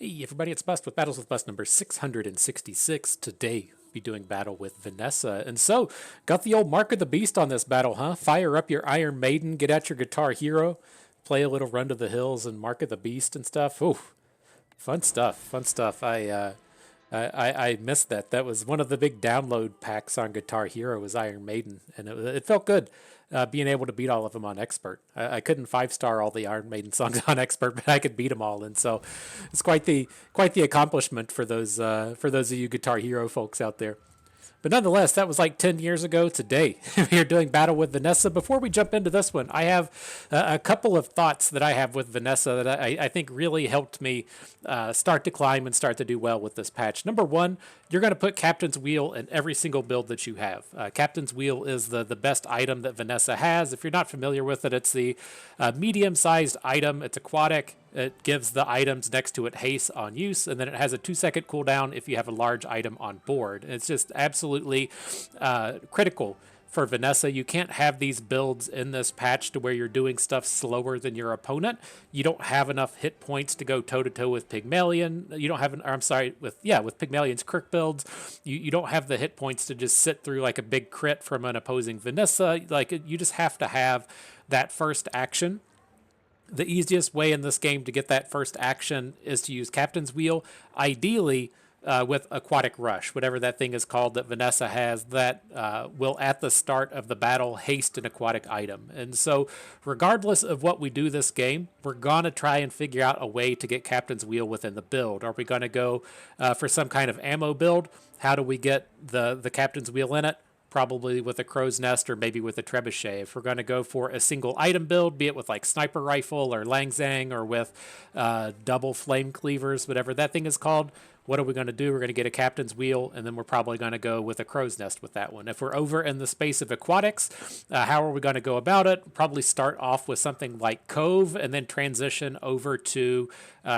Hey everybody, it's Bust with Battles with Bust number 666. Today, be doing battle with Vanessa. And so, got the old Mark of the Beast on this battle, huh? Fire up your Iron Maiden, get out your Guitar Hero, play a little Run to the Hills and Mark of the Beast and stuff. Ooh, fun stuff, fun stuff. I missed that. That was one of the big download packs on Guitar Hero was Iron Maiden, and it felt good being able to beat all of them on Expert. I couldn't 5-star all the Iron Maiden songs on Expert, but I could beat them all, and so it's quite the accomplishment for those of you Guitar Hero folks out there. But nonetheless, that was like 10 years ago today. We are doing Battle with Vanessa. Before we jump into this one, I have a couple of thoughts that I have with Vanessa that I think really helped me start to climb and start to do well with this patch. Number one, you're going to put Captain's Wheel in every single build that you have. Captain's Wheel is the best item that Vanessa has. If you're not familiar with it, it's the medium-sized item. It's aquatic. It gives the items next to it haste on use, and then it has a 2-second cooldown if you have a large item on board. And it's just absolutely critical for Vanessa. You can't have these builds in this patch to where you're doing stuff slower than your opponent. You don't have enough hit points to go toe-to-toe with Pygmalion. You don't have, with Pygmalion's Kirk builds. You don't have the hit points to just sit through like a big crit from an opposing Vanessa. Like, you just have to have that first action. The easiest way in this game to get that first action is to use Captain's Wheel, ideally with Aquatic Rush, whatever that thing is called that Vanessa has, that will at the start of the battle haste an aquatic item. And so regardless of what we do this game, we're going to try and figure out a way to get Captain's Wheel within the build. Are we going to go for some kind of ammo build? How do we get the Captain's Wheel in it? Probably with a crow's nest or maybe with a trebuchet. If we're going to go for a single item build, be it with like sniper rifle or langzang or with double flame cleavers, whatever that thing is called, what are we going to do? We're going to get a Captain's Wheel, and then we're probably going to go with a crow's nest with that one. If we're over in the space of aquatics, how are we going to go about it? Probably start off with something like Cove and then transition over to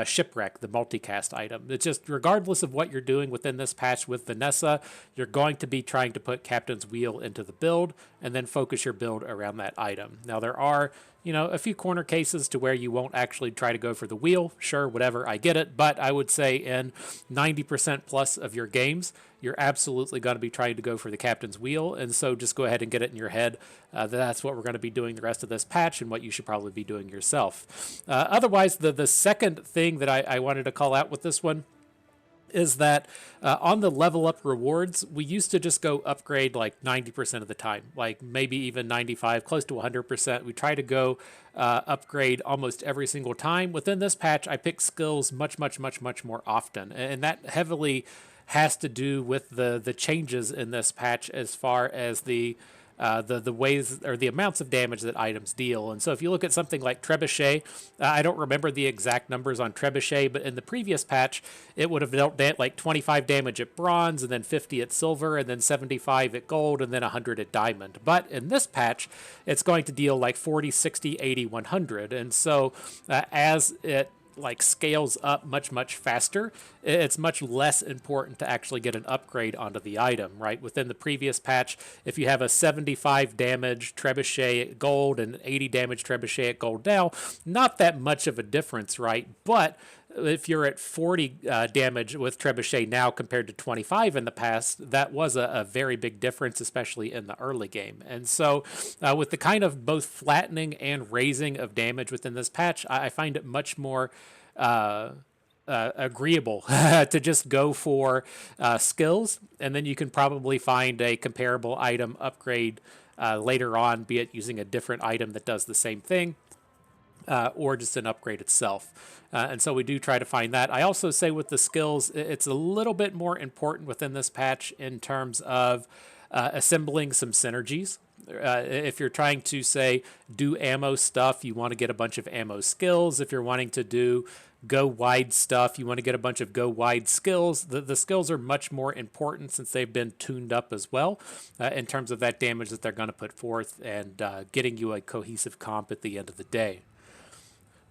Shipwreck, the multicast item. It's just regardless of what you're doing within this patch with Vanessa, you're going to be trying to put Captain's Wheel into the build and then focus your build around that item. Now, there are a few corner cases to where you won't actually try to go for the wheel. Sure, whatever, I get it. But I would say in 90% plus of your games, you're absolutely going to be trying to go for the Captain's Wheel. And so just go ahead and get it in your head. That's what we're going to be doing the rest of this patch and what you should probably be doing yourself. Otherwise, the second thing that I wanted to call out with this one is that on the level up rewards, we used to just go upgrade like 90% of the time, like maybe even 95, close to 100%. We try to go upgrade almost every single time. Within this patch, I pick skills much more often. And that heavily has to do with the changes in this patch as far as the ways or the amounts of damage that items deal. And so if you look at something like Trebuchet, I don't remember the exact numbers on Trebuchet, but in the previous patch, it would have dealt like 25 damage at bronze, and then 50 at silver, and then 75 at gold, and then 100 at diamond. But in this patch, it's going to deal like 40, 60, 80, 100. And so as it like scales up much faster, it's much less important to actually get an upgrade onto the item, right? Within the previous patch, if you have a 75 damage trebuchet at gold and 80 damage trebuchet at gold now, not that much of a difference, right? But if you're at 40 damage with trebuchet now compared to 25 in the past, that was a very big difference, especially in the early game. And so with the kind of both flattening and raising of damage within this patch, I find it much more agreeable to just go for skills, and then you can probably find a comparable item upgrade later on, be it using a different item that does the same thing, or just an upgrade itself. And so we do try to find that. I also say with the skills, it's a little bit more important within this patch in terms of assembling some synergies. If you're trying to, say, do ammo stuff, you want to get a bunch of ammo skills. If you're wanting to do go wide stuff, you want to get a bunch of go wide skills. The skills are much more important since they've been tuned up as well in terms of that damage that they're going to put forth and getting you a cohesive comp at the end of the day.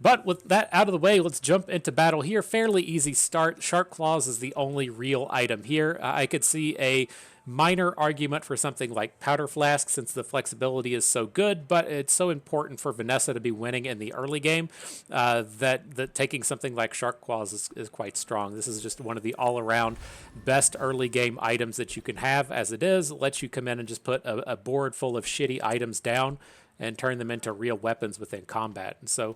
But with that out of the way, let's jump into battle here. Fairly easy start. Shark Claws is the only real item here. I could see a Minor argument for something like Powder Flask since the flexibility is so good, but it's so important for Vanessa to be winning in the early game that taking something like Shark Claws is quite strong. This is just one of the all-around best early game items that you can have as it is. It lets you come in and just put a board full of shitty items down and turn them into real weapons within combat. And so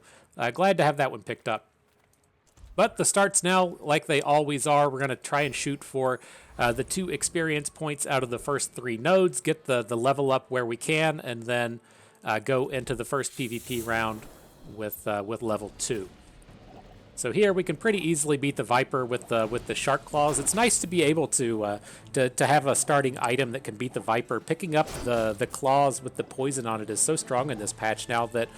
glad to have that one picked up. But the starts now, like they always are, we're going to try and shoot for the 2 experience points out of the first 3 nodes, get the level up where we can, and then go into the first PvP round with level 2. So here we can pretty easily beat the Viper with the Shark Claws. It's nice to be able to have a starting item that can beat the Viper. Picking up the claws with the poison on it is so strong in this patch now that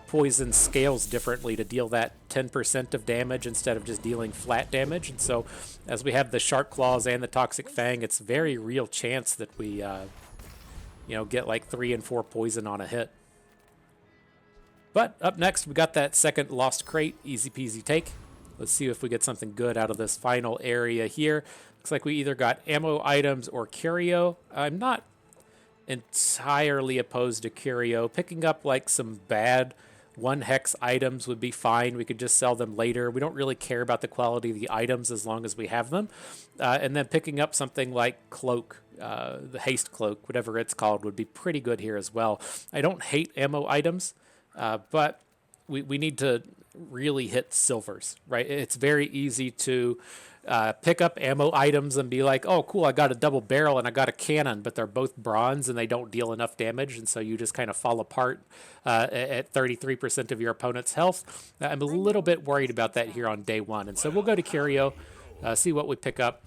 poison scales differently to deal that 10% of damage instead of just dealing flat damage. And so as we have the Shark Claws and the Toxic Fang, it's very real chance that we get like 3 and 4 poison on a hit. But up next, we got that second Lost Crate, easy peasy take. Let's see if we get something good out of this final area here. Looks like we either got ammo items or curio. I'm not entirely opposed to curio. Picking up like some bad 1 hex items would be fine. We could just sell them later. We don't really care about the quality of the items as long as we have them. And then picking up something like Cloak, the Haste Cloak, whatever it's called, would be pretty good here as well. I don't hate ammo items. But we need to really hit silvers, right? It's very easy to pick up ammo items and be like, oh, cool, I got a double barrel and I got a cannon, but they're both bronze and they don't deal enough damage, and so you just kind of fall apart at 33% of your opponent's health. I'm a little bit worried about that here on day 1, and so we'll go to Curio, see what we pick up,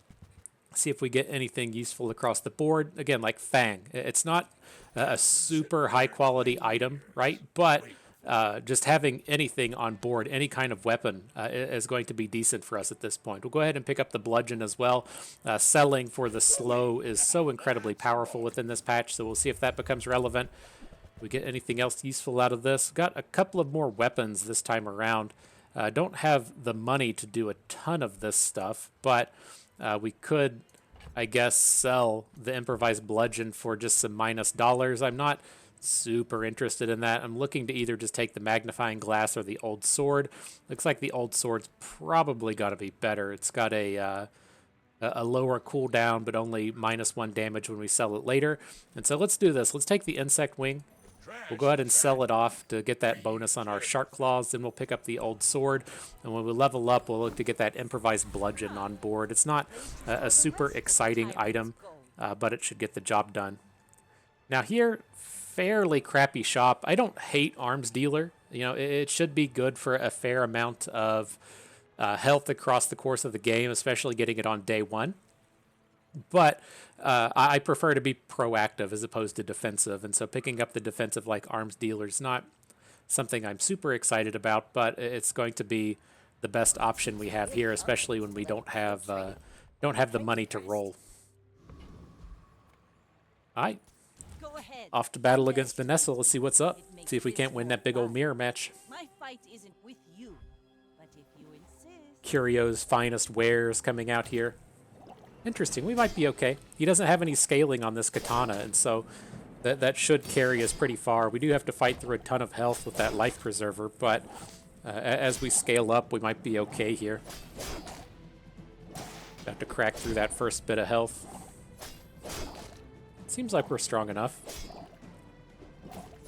see if we get anything useful across the board. Again, like Fang, it's not a super high quality item, right? But just having anything on board, any kind of weapon, is going to be decent for us at this point. We'll go ahead and pick up the Bludgeon as well. Selling for the slow is so incredibly powerful within this patch, so we'll see if that becomes relevant. We get anything else useful out of this? Got a couple of more weapons this time around. Don't have the money to do a ton of this stuff, but we could, I guess, sell the improvised bludgeon for just some -$. I'm not super interested in that. I'm looking to either just take the magnifying glass or the old sword. Looks like the old sword's probably got to be better. It's got a lower cooldown, but only -1 damage when we sell it later. And so let's do this. Let's take the insect wing. We'll go ahead and sell it off to get that bonus on our Shark Claws. Then we'll pick up the old sword. And when we level up, we'll look to get that improvised bludgeon on board. It's not a super exciting item, but it should get the job done. Now here, fairly crappy shop. I don't hate Arms Dealer. You know, it should be good for a fair amount of health across the course of the game, especially getting it on day 1. But I prefer to be proactive as opposed to defensive, and so picking up the defensive like Arms Dealer is not something I'm super excited about, but it's going to be the best option we have here, especially when we don't have the money to roll. All right, off to battle against Vanessa. Let's see what's up. See if we can't win that big old mirror match. My fight isn't with you, but if you insist. Curio's finest wares coming out here. Interesting. We might be okay. He doesn't have any scaling on this katana, and so that should carry us pretty far. We do have to fight through a ton of health with that life preserver, but as we scale up, we might be okay here. Have to crack through that first bit of health. Seems like we're strong enough.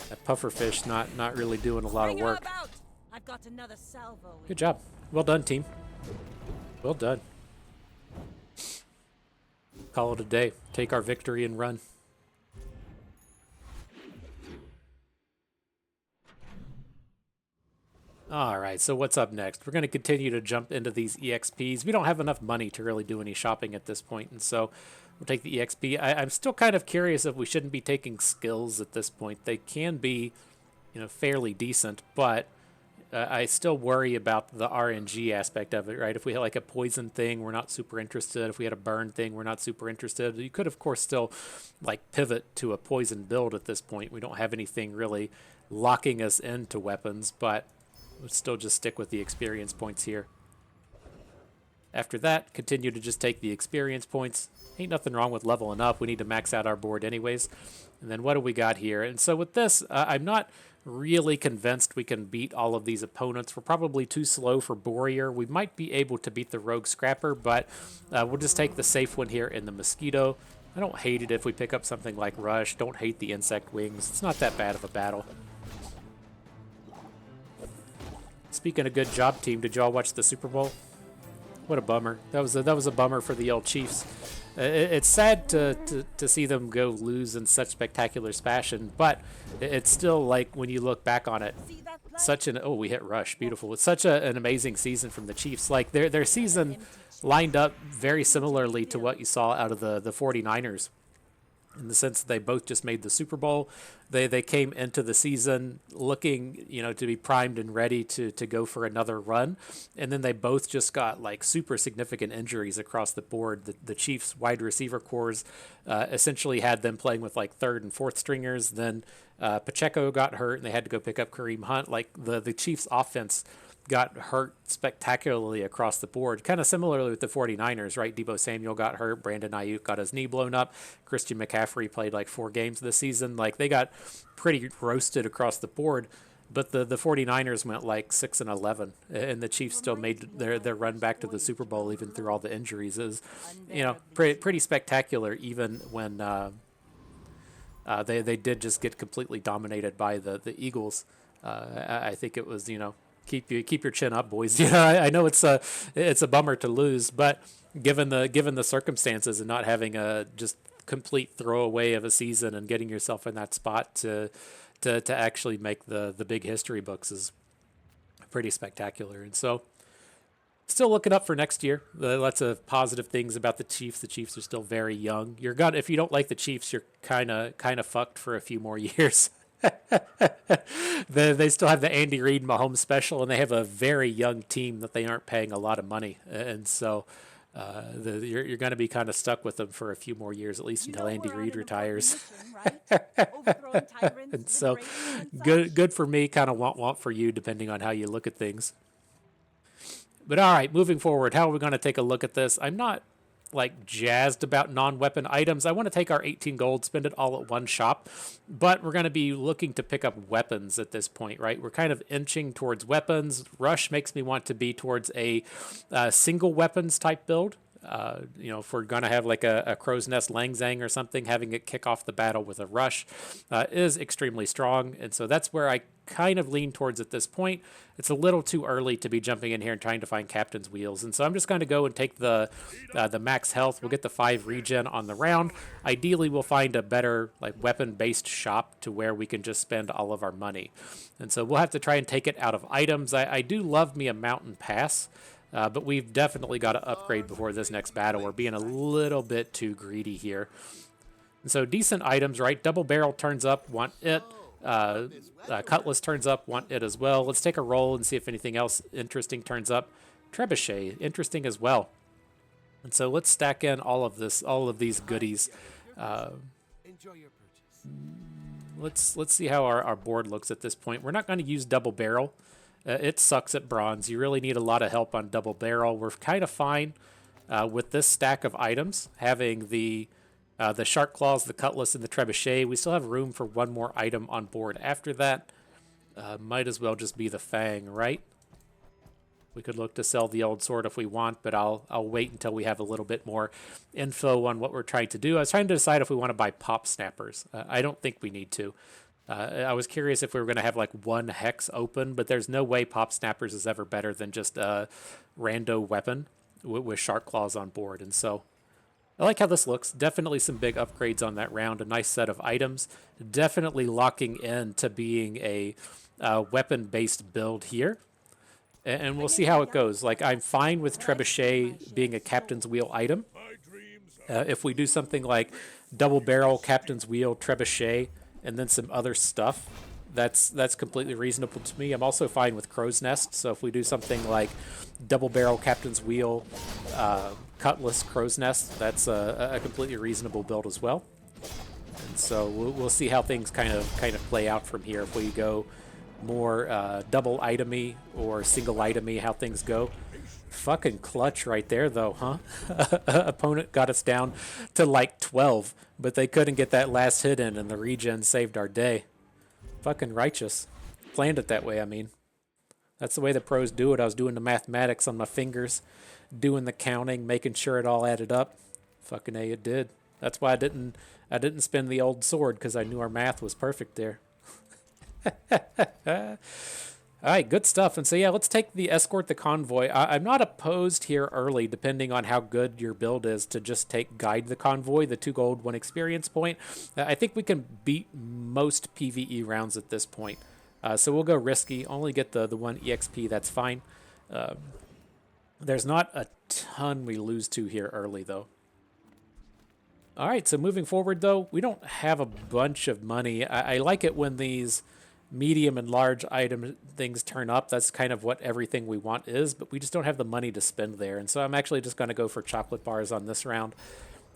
That pufferfish not really doing a lot of work. I've got another salvo. Good job. Well done, team. Well done. Call it a day. Take our victory and run. All right, so what's up next? We're going to continue to jump into these EXPs. We don't have enough money to really do any shopping at this point, and so we'll take the EXP. I'm still kind of curious if we shouldn't be taking skills at this point. They can be, fairly decent, but I still worry about the RNG aspect of it, right? If we had like a poison thing, we're not super interested. If we had a burn thing, we're not super interested. You could, of course, still like pivot to a poison build at this point. We don't have anything really locking us into weapons, but we'll still just stick with the experience points here. After that, continue to just take the experience points. Ain't nothing wrong with leveling up. We need to max out our board anyways. And then what do we got here? And so with this, I'm not really convinced we can beat all of these opponents. We're probably too slow for Warrior. We might be able to beat the Rogue Scrapper, but we'll just take the safe one here in the Mosquito. I don't hate it if we pick up something like Rush. Don't hate the Insect Wings. It's not that bad of a battle. Speaking of good job, team, did y'all watch the Super Bowl? What a bummer. That was a bummer for the old Chiefs. It's sad to see them go lose in such spectacular fashion, but it's still like when you look back on it, such an we hit Rush, beautiful. It's such an amazing season from the Chiefs. Like their season lined up very similarly to what you saw out of the 49ers. In the sense that they both just made the Super Bowl. They came into the season looking, to be primed and ready to go for another run. And then they both just got like super significant injuries across the board. The Chiefs wide receiver cores essentially had them playing with like third and fourth stringers. Then Pacheco got hurt and they had to go pick up Kareem Hunt. Like the Chiefs offense got hurt spectacularly across the board. Kind of similarly with the 49ers, right? Deebo Samuel got hurt. Brandon Ayuk got his knee blown up. Christian McCaffrey played like 4 games this season. Like they got pretty roasted across the board. But the 49ers went like 6-11, and the Chiefs still made their run back to the Super Bowl even through all the injuries. It was, pretty spectacular even when they did just get completely dominated by the Eagles. I think it was, keep your chin up, boys. I know it's a bummer to lose, but given the circumstances and not having a just complete throwaway of a season and getting yourself in that spot to actually make the big history books is pretty spectacular. And so still looking up for next year. Lots of positive things about the Chiefs. The Chiefs are still very young. If you don't like the Chiefs, you're kind of fucked for a few more years. They still have the Andy Reid Mahomes special, and they have a very young team that they aren't paying a lot of money, and so you're going to be kind of stuck with them for a few more years, at least until Andy Reid retires. And so, good for me, kind of want for you, depending on how you look at things. But all right, moving forward, how are we going to take a look at this? I'm not like jazzed about non-weapon items. I want to take our 18 gold, spend it all at one shop, but we're going to be looking to pick up weapons at this point, right? We're kind of inching towards weapons. Rush makes me want to be towards a single weapons type build. If we're going to have like a Crow's Nest Lang Zang or something, having it kick off the battle with a Rush is extremely strong. And so that's where I kind of lean towards at this point. It's a little too early to be jumping in here and trying to find Captain's Wheels. And so I'm just going to go and take the max health. We'll get the 5 regen on the round. Ideally, we'll find a better like weapon-based shop to where we can just spend all of our money. And so we'll have to try and take it out of items. I do love me a Mountain Pass. But we've definitely got to upgrade before this next battle. We're being a little bit too greedy here. And so decent items, right? Double Barrel turns up, want it. Cutlass turns up, want it as well. Let's take a roll and see if anything else interesting turns up. Trebuchet, interesting as well. And so let's stack in all of these goodies. Enjoy your purchase. Let's see how our board looks at this point. We're not going to use Double Barrel. It sucks at bronze. You really need a lot of help on Double Barrel. We're kind of fine with this stack of items, having the Shark Claws, the Cutlass, and the Trebuchet. We still have room for one more item on board after that. Might as well just be the Fang, right? We could look to sell the old sword if we want, but I'll wait until we have a little bit more info on what we're trying to do. I was trying to decide if we want to buy Pop Snappers. I don't think we need to. I was curious if we were going to have like one hex open, but there's no way Pop Snappers is ever better than just a rando weapon with Shark Claws on board. And so I like how this looks. Definitely some big upgrades on that round. A nice set of items. Definitely locking in to being a weapon-based build here. And we'll see how it goes. Like, I'm fine with Trebuchet being a Captain's Wheel item. If we do something like Double Barrel, Captain's Wheel, Trebuchet, and then some other stuff, that's completely reasonable to me. I'm also fine with Crow's Nest. So if we do something like Double Barrel, Captain's Wheel, Cutlass, Crow's Nest, that's a completely reasonable build as well. And so we'll see how things kind of play out from here. If we go more double itemy or single itemy, how things go. Fucking clutch right there, though, huh? Opponent got us down to like 12, but they couldn't get that last hit in, and the regen saved our day. Fucking righteous. Planned it that way, I mean. That's the way the pros do it. I was doing the mathematics on my fingers, doing the counting, making sure it all added up. Fucking A, it did. That's why I didn't spend the old sword, because I knew our math was perfect there. All right, good stuff. And so, yeah, let's take the escort the convoy. I'm not opposed here early, depending on how good your build is, to just take guide the convoy, the 2 gold, 1 experience point. I think we can beat most PvE rounds at this point. So we'll go risky, only get the 1 EXP, that's fine. There's not a ton we lose to here early, though. All right, so moving forward, though, we don't have a bunch of money. I like it when these medium and large item things turn up. That's kind of what everything we want is, but we just don't have the money to spend there. And so I'm actually just going to go for chocolate bars on this round.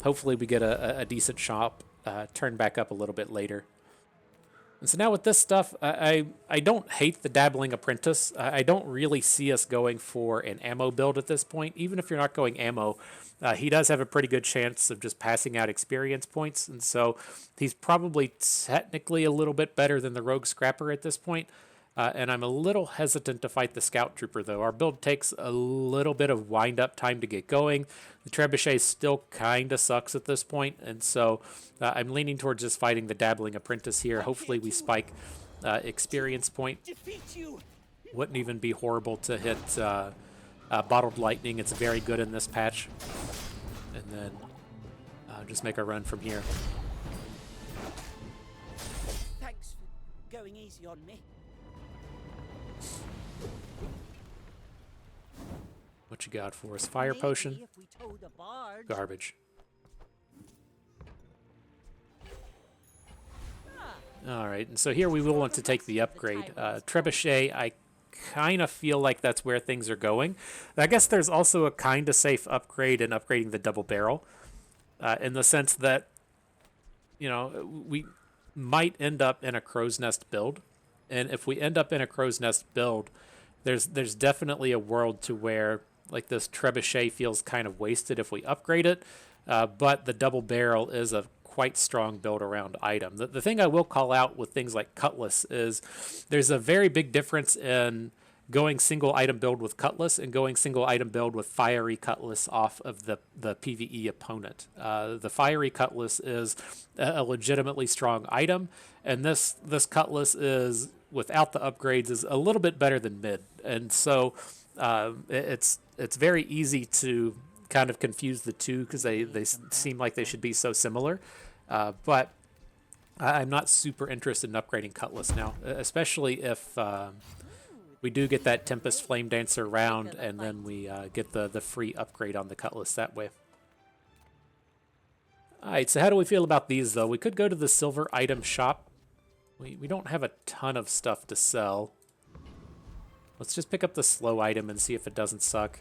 Hopefully we get a decent shop, turn back up a little bit later. And so now with this stuff, I don't hate the Dabbling Apprentice. I don't really see us going for an ammo build at this point. Even if you're not going ammo, he does have a pretty good chance of just passing out experience points. And so he's probably technically a little bit better than the Rogue Scrapper at this point. And I'm a little hesitant to fight the Scout Trooper, though. Our build takes a little bit of wind-up time to get going. The Trebuchet still kind of sucks at this point, and so I'm leaning towards just fighting the Dabbling Apprentice here. Hopefully we spike experience point. Wouldn't even be horrible to hit Bottled Lightning. It's very good in this patch. And then just make a run from here. Thanks for going easy on me. What you got for us? Fire potion? If we towed a barge. Garbage. All right, and so here we will want to take the upgrade. Trebuchet, I kind of feel like that's where things are going. I guess there's also a kind of safe upgrade in upgrading the double barrel, in the sense that, you know, we might end up in a crow's nest build. And if we end up in a crow's nest build, there's definitely a world to where like this Trebuchet feels kind of wasted if we upgrade it, but the double barrel is a quite strong build around item. The thing I will call out with things like Cutlass is there's a very big difference in going single item build with Cutlass and going single item build with Fiery Cutlass off of the PvE opponent. The Fiery Cutlass is a legitimately strong item, and this Cutlass is, without the upgrades, is a little bit better than mid. And so it's very easy to kind of confuse the two because they seem like they should be so similar. But I'm not super interested in upgrading Cutlass now, especially if we do get that Tempest Flame Dancer round and then we get the free upgrade on the Cutlass that way. All right, so how do we feel about these, though? We could go to the silver item shop. We don't have a ton of stuff to sell. Let's just pick up the slow item and see if it doesn't suck.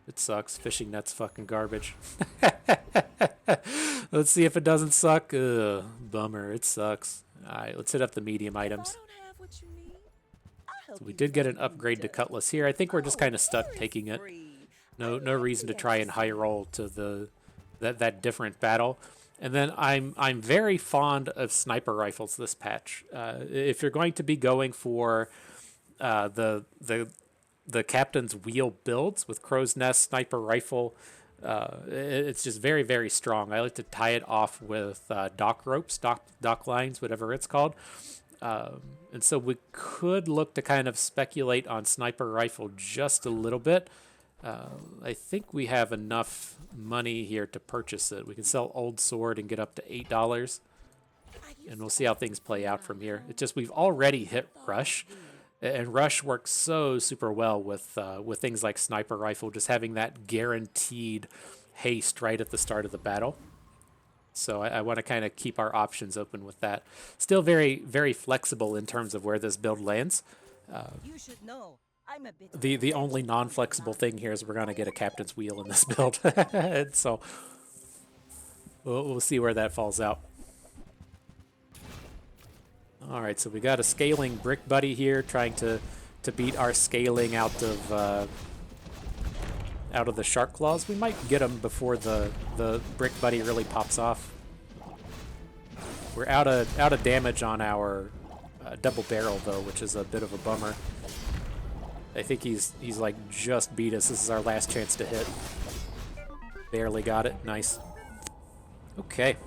It sucks. Fishing net's fucking garbage. Let's see if it doesn't suck. Ugh, bummer. It sucks. All right, let's hit up the medium items. So we did get an upgrade to Cutlass here. I think we're just kind of stuck taking it. No reason to try and high roll to that different battle. And then I'm very fond of sniper rifles this patch. If you're going to be going for the Captain's Wheel builds with Crow's Nest Sniper Rifle, it's just very, very strong. I like to tie it off with dock ropes, dock lines, whatever it's called. And so we could look to kind of speculate on Sniper Rifle just a little bit. I think we have enough money here to purchase it. We can sell Old Sword and get up to $8. And we'll see how things play out from here. It's just we've already hit Rush. And Rush works so super well with things like Sniper Rifle, just having that guaranteed haste right at the start of the battle. So I want to kind of keep our options open with that. Still very, very flexible in terms of where this build lands. You should know. I'm a bit The only non-flexible thing here is we're going to get a Captain's Wheel in this build. And so we'll see where that falls out. All right, so we got a scaling brick buddy here trying to beat our scaling out of out of the shark claws. We might get them before the brick buddy really pops off. We're out of damage on our double barrel though, which is a bit of a bummer. I think he's like just beat us. This is our last chance to hit. Barely got it. Nice. Okay.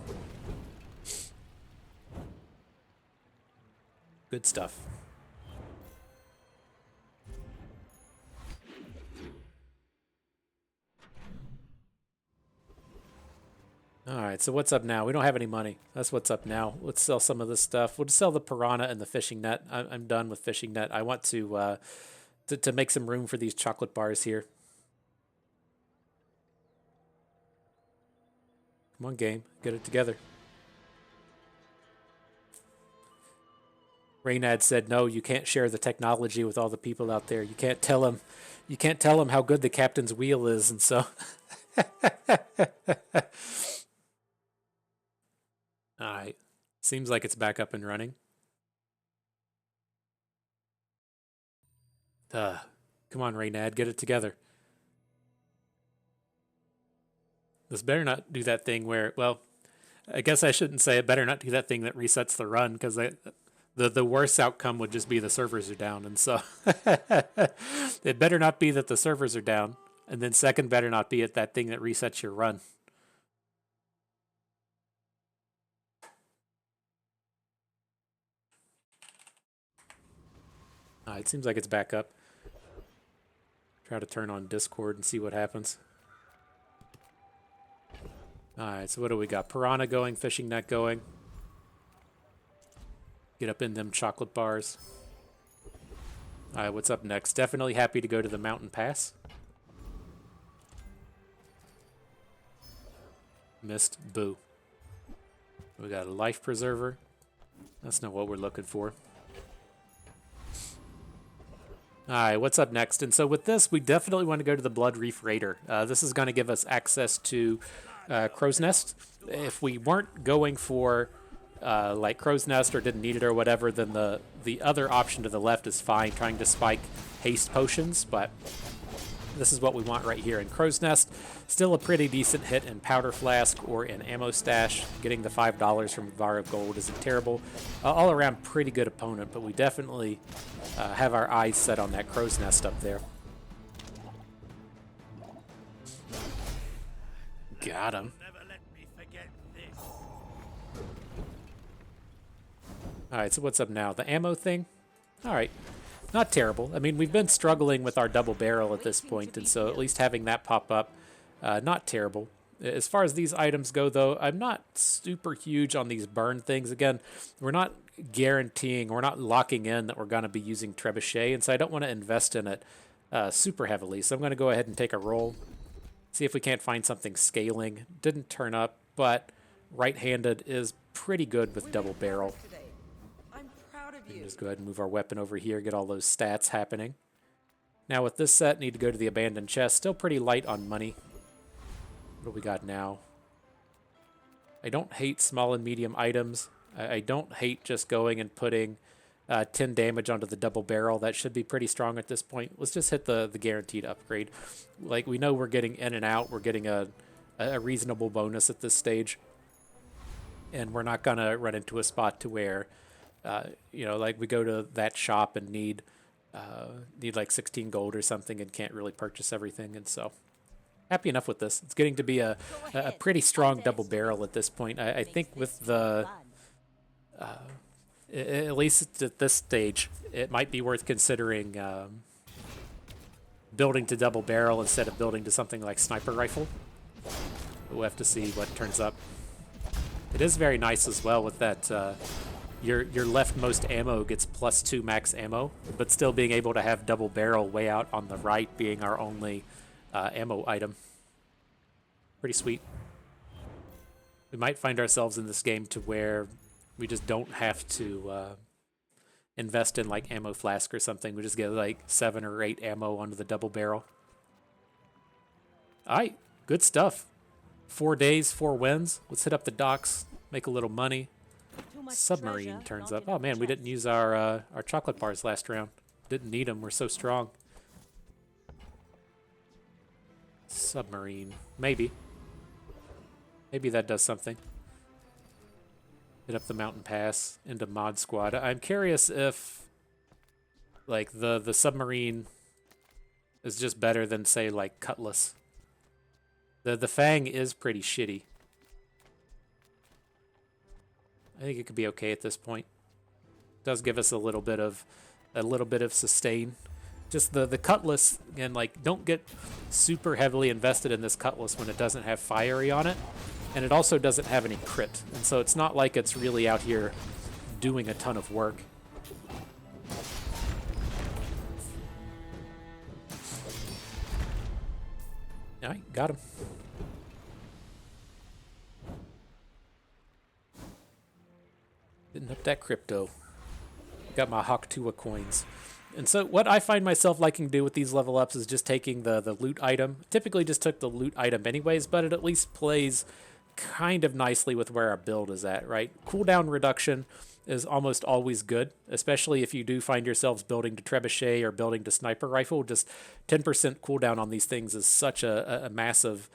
Good stuff. Alright, so what's up now? We don't have any money. That's what's up now. Let's sell some of this stuff. We'll just sell the piranha and the fishing net. I'm done with fishing net. I want to make some room for these chocolate bars here. Come on, game. Get it together. Reynad said, no, you can't share the technology with all the people out there. You can't tell them how good the captain's wheel is, and so... Alright. Seems like it's back up and running. Come on, Reynad, get it together. This better not do that thing where, well, I guess I shouldn't say it better not do that thing that resets the run, because the worst outcome would just be the servers are down, and so it better not be that the servers are down, and then second better not be at that thing that resets your run. It seems like it's back up. Try to turn on Discord and see what happens. Alright, so what do we got? Piranha going, fishing net going. Get up in them chocolate bars. Alright, what's up next? Definitely happy to go to the mountain pass. Missed. Boo. We got a life preserver. That's not what we're looking for. Alright, what's up next? And so with this, we definitely want to go to the Blood Reef Raider. This is going to give us access to Crow's Nest. If we weren't going for like Crow's Nest or didn't need it or whatever, then the other option to the left is fine, trying to spike haste potions, but this is what we want right here in Crow's Nest. Still a pretty decent hit in Powder Flask or in Ammo Stash. Getting the $5 from Bar of Gold isn't terrible. All around pretty good opponent, but we definitely have our eyes set on that Crow's Nest up there. Got him. Alright, so what's up now? The ammo thing? Alright. Not terrible. I mean, we've been struggling with our double barrel at this point, and so at least having that pop up, not terrible. As far as these items go, though, I'm not super huge on these burn things. Again, we're not guaranteeing, we're not locking in that we're going to be using Trebuchet, and so I don't want to invest in it super heavily. So I'm going to go ahead and take a roll, see if we can't find something scaling. Didn't turn up, but right-handed is pretty good with double barrel. We can just go ahead and move our weapon over here, get all those stats happening. Now with this set, need to go to the abandoned chest. Still pretty light on money. What do we got now? I don't hate small and medium items. I don't hate just going and putting 10 damage onto the double barrel. That should be pretty strong at this point. Let's just hit the guaranteed upgrade. Like, we know we're getting in and out. We're getting a reasonable bonus at this stage. And we're not going to run into a spot to where... you know, like we go to that shop and need like 16 gold or something and can't really purchase everything, and so happy enough with this. It's getting to be a pretty strong double barrel at this point. I think with the at least at this stage, it might be worth considering building to double barrel instead of building to something like sniper rifle. We'll have to see what turns up. It is very nice as well with that. Your leftmost ammo gets +2 max ammo, but still being able to have double barrel way out on the right being our only ammo item. Pretty sweet. We might find ourselves in this game to where we just don't have to invest in like ammo flask or something. We just get like 7 or 8 ammo onto the double barrel. Alright, good stuff. 4 days, 4 wins. Let's hit up the docks, make a little money. Submarine turns up. Oh man, we didn't use our chocolate bars last round. Didn't need them. We're so strong. Submarine. Maybe. Maybe that does something. Hit up the mountain pass into mod squad. I'm curious if like the submarine is just better than say like Cutlass. The Fang is pretty shitty. I think it could be okay at this point. It does give us a little bit of sustain. Just the Cutlass, again, like, don't get super heavily invested in this Cutlass when it doesn't have fiery on it. And it also doesn't have any crit. And so it's not like it's really out here doing a ton of work. All right, got him. Hitting up that crypto. Got my Hawk Tua coins. And so what I find myself liking to do with these level ups is just taking the loot item. Typically just took the loot item anyways, but it at least plays kind of nicely with where our build is at, right? Cooldown reduction is almost always good, especially if you do find yourselves building to trebuchet or building to sniper rifle. Just 10% cooldown on these things is such a massive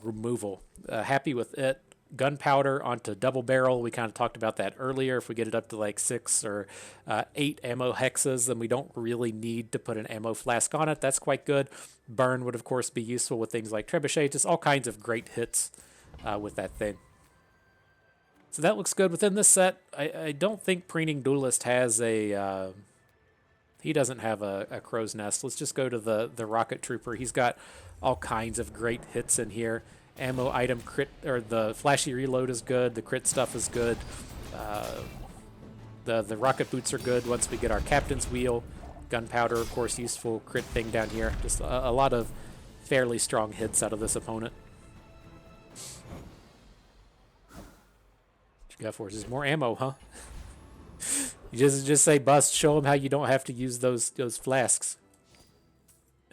removal. Happy with it. Gunpowder onto double barrel. We kind of talked about that earlier. If we get it up to like 6 or 8 ammo hexes, then we don't really need to put an ammo flask on it. That's quite good. Burn would, of course, be useful with things like trebuchet. Just all kinds of great hits with that thing. So that looks good within this set. I don't think Preening Duelist has a... he doesn't have a crow's nest. Let's just go to the Rocket Trooper. He's got all kinds of great hits in here. Ammo item crit, or the flashy reload is good. The crit stuff is good. The rocket boots are good once we get our captain's wheel. Gunpowder, of course, useful crit thing down here. Just a lot of fairly strong hits out of this opponent. What you got for us? Just more ammo, huh? You just say bust. Show them how you don't have to use those flasks.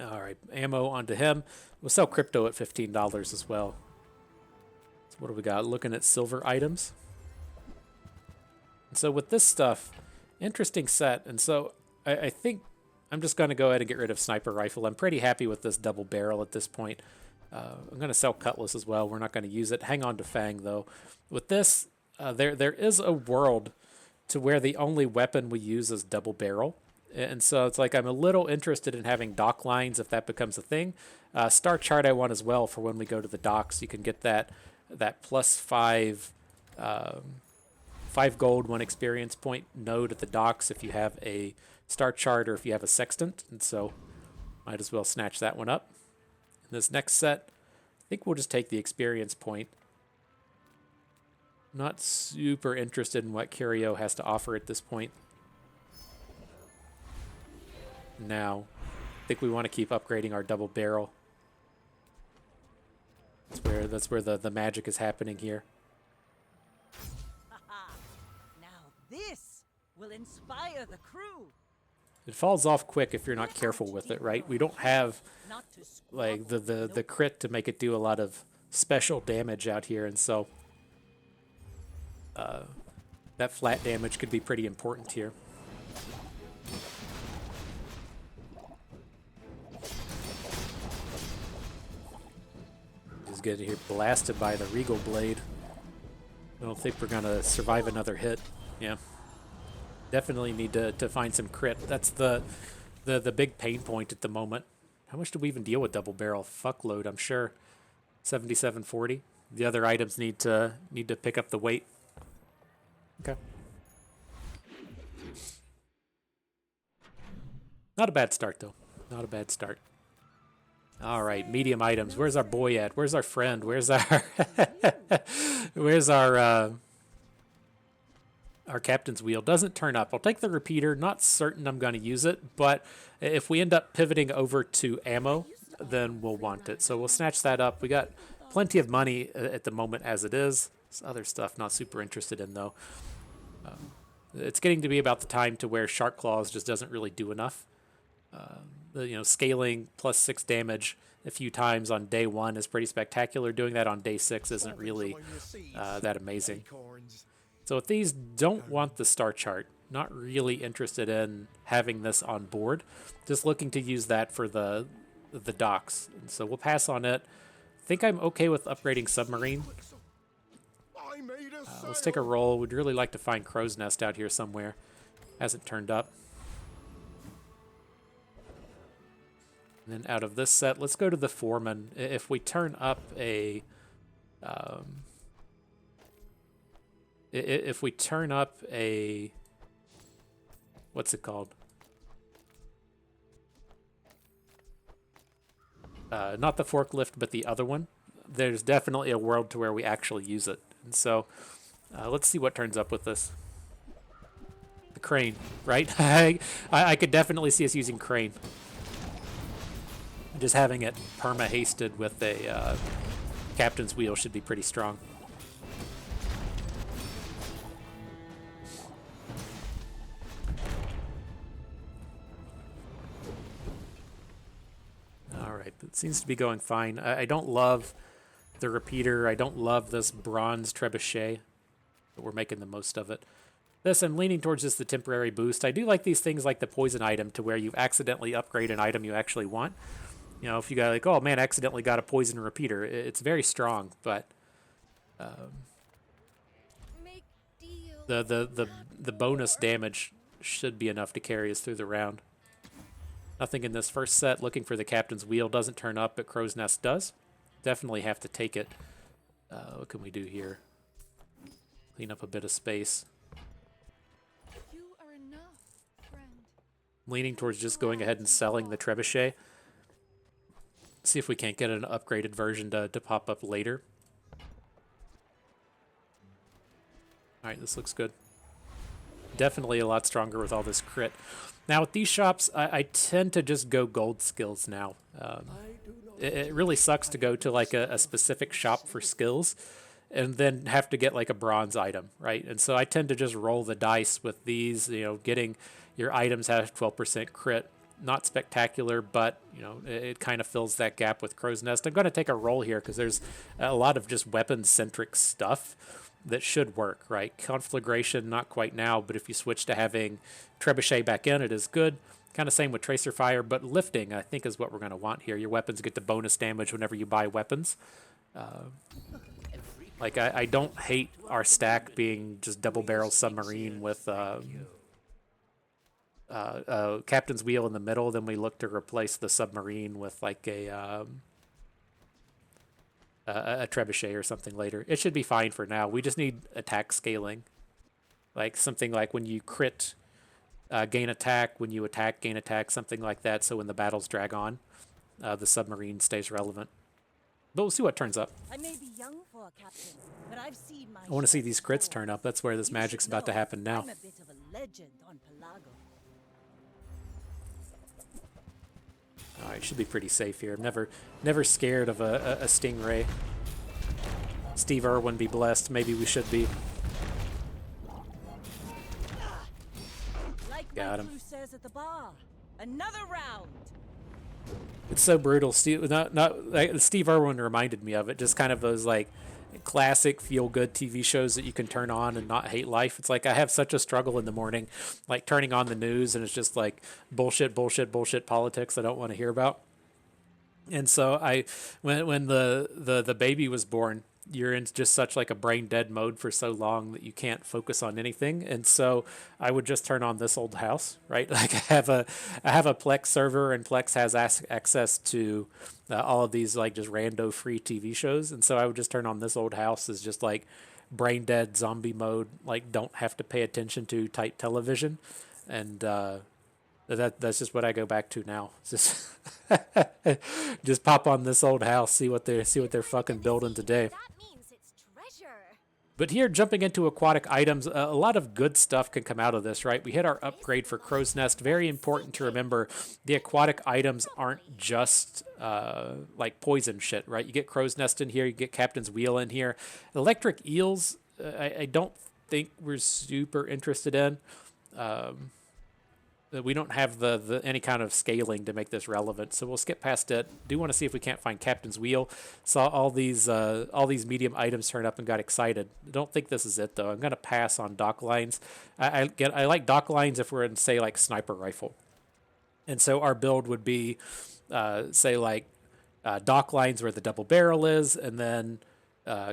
All right, ammo onto him. We'll sell crypto at $15 as well. So what do we got? Looking at silver items. And so with this stuff, interesting set. And so I think I'm just going to go ahead and get rid of sniper rifle. I'm pretty happy with this double barrel at this point. I'm going to sell cutlass as well. We're not going to use it. Hang on to Fang though. With this, there is a world to where the only weapon we use is double barrel. And so it's like I'm a little interested in having dock lines if that becomes a thing. Star chart I want as well for when we go to the docks. You can get that plus 5 gold, 1 experience point node at the docks if you have a star chart or if you have a sextant. And so might as well snatch that one up. In this next set, I think we'll just take the experience point. Not super interested in what Curio has to offer at this point. Now, I think we want to keep upgrading our double barrel. That's where the magic is happening here. Now this will inspire the crew. It falls off quick if you're not careful with it, right? We don't have like the crit to make it do a lot of special damage out here, and so that flat damage could be pretty important here. Get here blasted by the Regal Blade. I don't think we're gonna survive another hit. Yeah, definitely need to find some crit. That's the big pain point at the moment. How much do we even deal with double barrel? Fuckload, I'm sure. 7740. The other items need to pick up the weight. Okay. Not a bad start though. Not a bad start. All right, medium items. Where's our boy at? Where's our friend? Where's our where's our captain's wheel? Doesn't turn up. I'll take the repeater. Not certain I'm going to use it, but if we end up pivoting over to ammo, then we'll want it. So we'll snatch that up. We got plenty of money at the moment as it is. This other stuff not super interested in though. It's getting to be about the time to where Shark Claws just doesn't really do enough. Scaling plus 6 damage a few times on day 1 is pretty spectacular. Doing that on day 6 isn't really that amazing. So if these don't want the star chart, not really interested in having this on board, just looking to use that for the the docks. And so we'll pass on it. I think I'm okay with upgrading submarine. I made a Let's take a roll. We'd really like to find Crow's Nest out here somewhere. Hasn't turned up. And then out of this set, let's go to the foreman. If we turn up a... if we turn up a... What's it called? Not the forklift, but the other one. There's definitely a world to where we actually use it. And so let's see what turns up with this. The crane, right? I could definitely see us using crane. Just having it perma-hasted with a captain's wheel should be pretty strong. Alright, it seems to be going fine. I don't love the repeater. I don't love this bronze trebuchet, but we're making the most of it. This, I'm leaning towards just the temporary boost. I do like these things like the poison item to where you accidentally upgrade an item you actually want. You know, if you got like, oh man, accidentally got a poison repeater, it's very strong, but the bonus damage should be enough to carry us through the round. Nothing in this first set. Looking for the captain's wheel. Doesn't turn up, but Crow's Nest does. Definitely have to take it. What can we do here? Clean up a bit of space. You are enough, friend. Leaning towards just going ahead and selling the trebuchet. See if we can't get an upgraded version to pop up later. Alright, this looks good. Definitely a lot stronger with all this crit. Now with these shops, I tend to just go gold skills now. It really sucks to go to like a specific shop for skills and then have to get like a bronze item, right? And so I tend to just roll the dice with these, you know, getting your items have 12% crit. Not spectacular, but, you know, it kind of fills that gap with Crow's Nest. I'm going to take a roll here because there's a lot of just weapon-centric stuff that should work, right? Conflagration, not quite now, but if you switch to having Trebuchet back in, it is good. Kind of same with Tracer Fire, but lifting, I think, is what we're going to want here. Your weapons get the bonus damage whenever you buy weapons. Like, I don't hate our stack being just double-barrel submarine with... captain's wheel in the middle, then we look to replace the submarine with like a trebuchet or something later. It should be fine for now. We just need attack scaling, like something like when you crit, gain attack, when you attack, gain attack, something like that. So when the battles drag on, the submarine stays relevant. But we'll see what turns up. I may be young for a captain, but I've seen my I want to see share these of crits wars. turn up. That's where this You magic's should about to know happen now. I'm a bit of a legend on Pelago. Alright, should be pretty safe here. I'm never scared of a stingray. Steve Irwin be blessed. Maybe we should be. Like Got my him. crew says at the bar, another round. It's so brutal. Steve, not like, Steve Irwin reminded me of it. Just kind of those like classic feel-good TV shows that you can turn on and not hate life. It's like I have such a struggle in the morning, like turning on the news and it's just like bullshit politics I don't want to hear about. And so when the baby was born, you're in just such like a brain dead mode for so long that you can't focus on anything. And so I would just turn on this old house, right? Like I have a Plex server, and Plex has access to all of these like just rando free TV shows. And so I would just turn on this old house as just like brain dead zombie mode, like don't have to pay attention to type television. And that's just what I go back to now. It's just pop on this old house, see what they're fucking building today. That means it's treasure. But here, jumping into aquatic items, a lot of good stuff can come out of this, right? We hit our upgrade for Crow's Nest. Very important to remember, the aquatic items aren't just like poison shit, right? You get Crow's Nest in here, you get Captain's Wheel in here. Electric eels, I don't think we're super interested in. We don't have the any kind of scaling to make this relevant, so we'll skip past it. Do want to see if we can't find Captain's Wheel. Saw all these medium items turn up and got excited. Don't think this is it though. I'm gonna pass on dock lines. I like dock lines if we're in say like sniper rifle, and so our build would be say like dock lines where the double barrel is, and then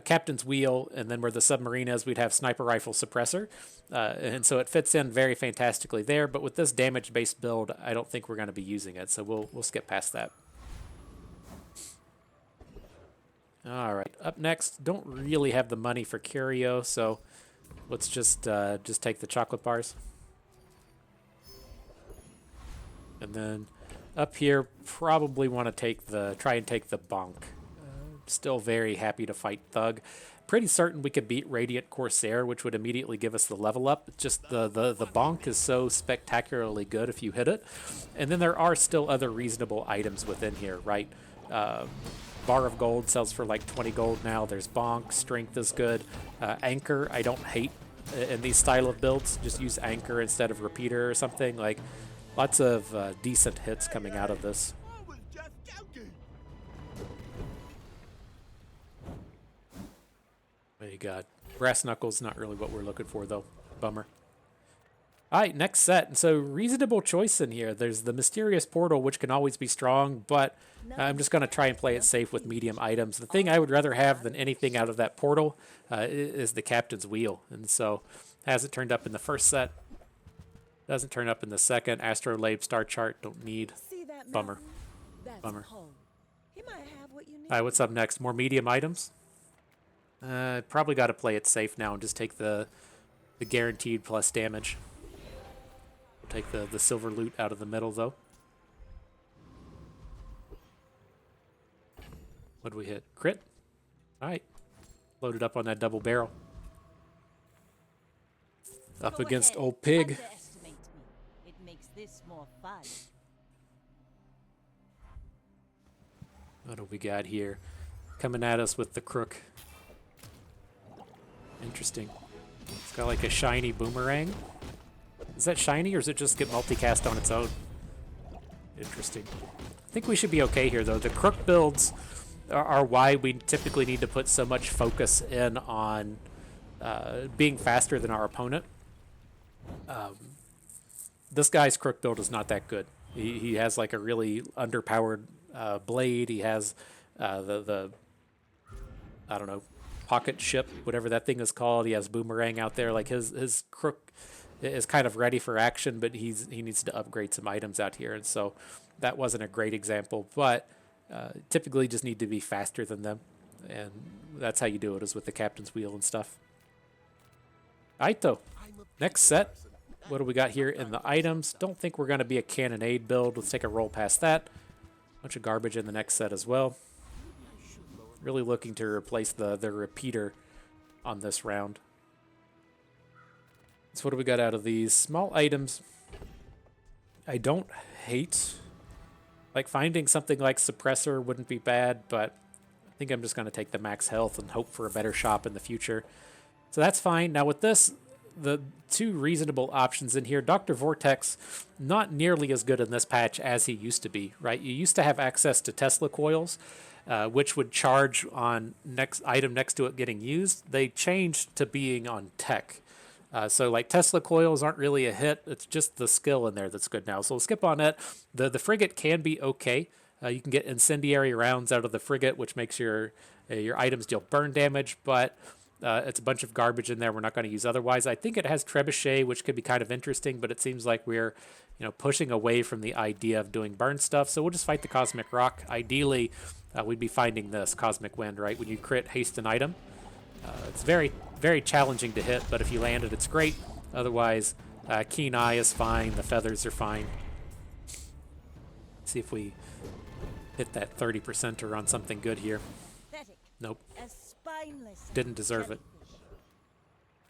captain's wheel, and then where the submarine is, we'd have sniper rifle suppressor. And so it fits in very fantastically there. But with this damage-based build, I don't think we're going to be using it. So we'll skip past that. All right, up next, don't really have the money for curio, so let's just take the chocolate bars. And then up here, probably want to try and take the bonk. Still very happy to fight Thug. Pretty certain we could beat Radiant Corsair, which would immediately give us the level up. Just the bonk is so spectacularly good if you hit it. And then there are still other reasonable items within here, right? Bar of gold sells for like 20 gold now. There's bonk, strength is good. Anchor, I don't hate in these style of builds. Just use anchor instead of repeater or something. Like, lots of decent hits coming out of this. I was just joking. What you got? Brass knuckles, not really what we're looking for though. Bummer. All right, next set. And so reasonable choice in here. There's the mysterious portal, which can always be strong, but I'm just going to try and play it safe with medium items. The thing I would rather have than anything out of that portal is the captain's wheel. And so hasn't turned up in the first set. Doesn't turn up in the second. Astrolabe star chart, don't need. See that Bummer. mountain? That's Bummer. home. He might have what you need. All right, what's up next? More medium items? Probably got to play it safe now and just take the guaranteed plus damage. We'll take the silver loot out of the middle, though. What do we hit? Crit? All right. Loaded up on that double barrel. Up Go against ahead. old pig. Underestimate me. It makes this more fun. What do we got here? Coming at us with the crook. Interesting. It's got like a shiny boomerang. Is that shiny or does it just get multicast on its own? Interesting. I think we should be okay here though. The crook builds are why we typically need to put so much focus in on being faster than our opponent. This guy's crook build is not that good. He has like a really underpowered blade. He has the I don't know, pocket ship, whatever that thing is called. He has boomerang out there. Like his crook is kind of ready for action, but he needs to upgrade some items out here, and so that wasn't a great example. But typically, just need to be faster than them, and that's how you do it, is with the captain's wheel and stuff. Alright, though. Next set. What do we got here in the items? Don't think we're going to be a cannonade build. Let's take a roll past that. Bunch of garbage in the next set as well. Really looking to replace the repeater on this round. So what do we got out of these? Small items. I don't hate. Like finding something like suppressor wouldn't be bad, but I think I'm just going to take the max health and hope for a better shop in the future. So that's fine. Now with this, the two reasonable options in here. Dr. Vortex, not nearly as good in this patch as he used to be, right? You used to have access to Tesla coils, which would charge on next item next to it getting used. They changed to being on tech. So like Tesla coils aren't really a hit. It's just the skill in there that's good now. So we'll skip on it. The frigate can be okay. You can get incendiary rounds out of the frigate, which makes your items deal burn damage, but it's a bunch of garbage in there we're not going to use otherwise. I think it has trebuchet, which could be kind of interesting, but it seems like we're pushing away from the idea of doing burn stuff. So we'll just fight the Cosmic Rock. Ideally, we'd be finding this Cosmic Wind, right? When you crit haste an item. It's very, very challenging to hit, but if you land it, it's great. Otherwise, Keen Eye is fine. The feathers are fine. See if we hit that 30%er on something good here. Pathetic. Nope. As spineless. Didn't deserve it.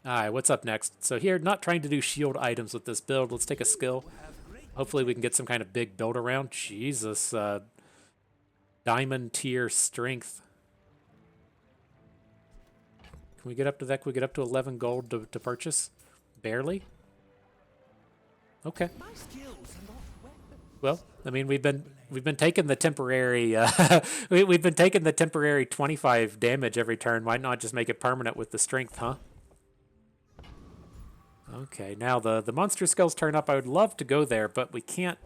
Alright, what's up next? So here, not trying to do shield items with this build. Let's take a skill. Hopefully we can get some kind of big build around. Jesus. Diamond tier strength. Can we get up to that? Can we get up to 11 gold to purchase? Barely? Okay. Well, I mean, we've been taking the temporary we've been taking the temporary 25 damage every turn. Why not just make it permanent with the strength, huh? Okay, now the monster skills turn up. I would love to go there, but we can't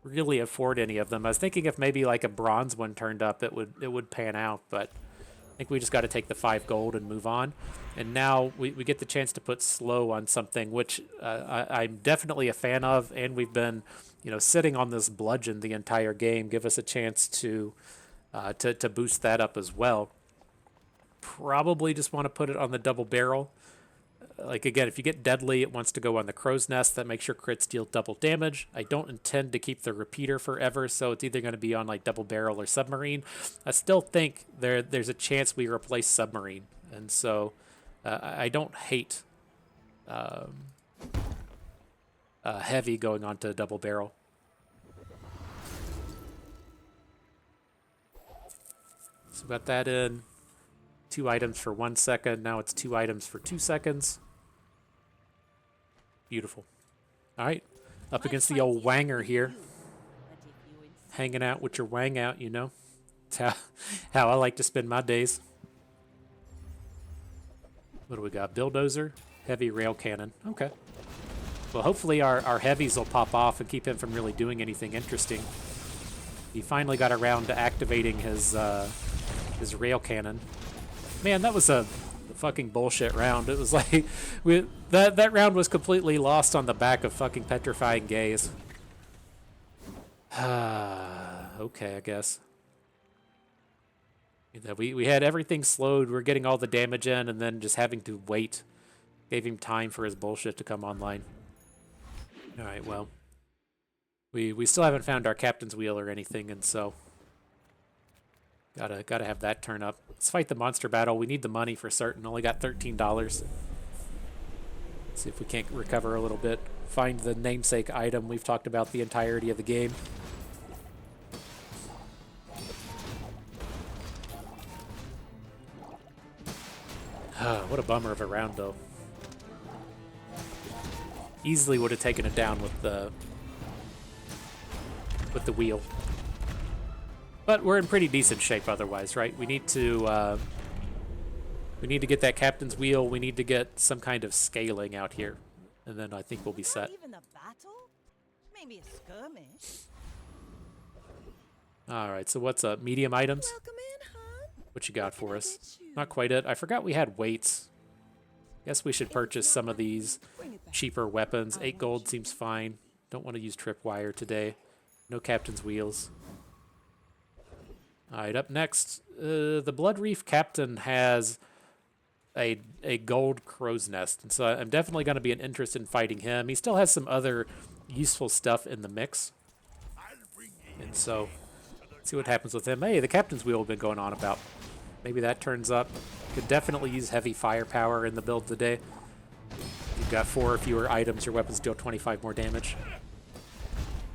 really afford any of them. I was thinking if maybe like a bronze one turned up, it would pan out, but I think we just got to take the 5 gold and move on. And now we get the chance to put slow on something, which I'm definitely a fan of, and we've been, sitting on this bludgeon the entire game. Give us a chance to boost that up as well. Probably just want to put it on the double barrel. Like, again, if you get deadly, it wants to go on the crow's nest. That makes your crits deal double damage. I don't intend to keep the repeater forever, so it's either going to be on like double barrel or submarine. I still think there's a chance we replace submarine, and so I don't hate heavy going on to double barrel. So got that in. 2 items for 1 second. Now it's 2 items for 2 seconds. Beautiful. All right. Up against the old wanger here. Hanging out with your wang out, It's how I like to spend my days. What do we got? Bulldozer, heavy rail cannon. Okay. Well, hopefully our heavies will pop off and keep him from really doing anything interesting. He finally got around to activating his rail cannon. Man, that was a fucking bullshit round. It was like that round was completely lost on the back of fucking petrifying gaze. Okay, I guess. We had everything slowed. We're getting all the damage in, and then just having to wait gave him time for his bullshit to come online. All right, well, we still haven't found our captain's wheel or anything, and so gotta have that turn up. Let's fight the monster battle. We need the money for certain. Only got $13. Let's see if we can't recover a little bit. Find the namesake item we've talked about the entirety of the game. What a bummer of a round, though. Easily would have taken it down with the wheel. But we're in pretty decent shape otherwise, right? We need to get that captain's wheel. We need to get some kind of scaling out here, and then I think we'll be set. Not even a battle? Maybe a skirmish. All right, so what's up? Medium items? Welcome in, hon. What you got for I us? get you? Not quite it. I forgot we had weights. Guess we should purchase some of these Bring it back. cheaper weapons. 8 gold seems fine. Don't want to use tripwire today. No captain's wheels. All right, up next, the Blood Reef Captain has a gold crow's nest, and so I'm definitely going to be interested in fighting him. He still has some other useful stuff in the mix, and so let's see what happens with him. Hey, the captain's wheel has been going on about. Maybe that turns up. Could definitely use heavy firepower in the build today. You've got 4 or fewer items. Your weapons deal 25 more damage.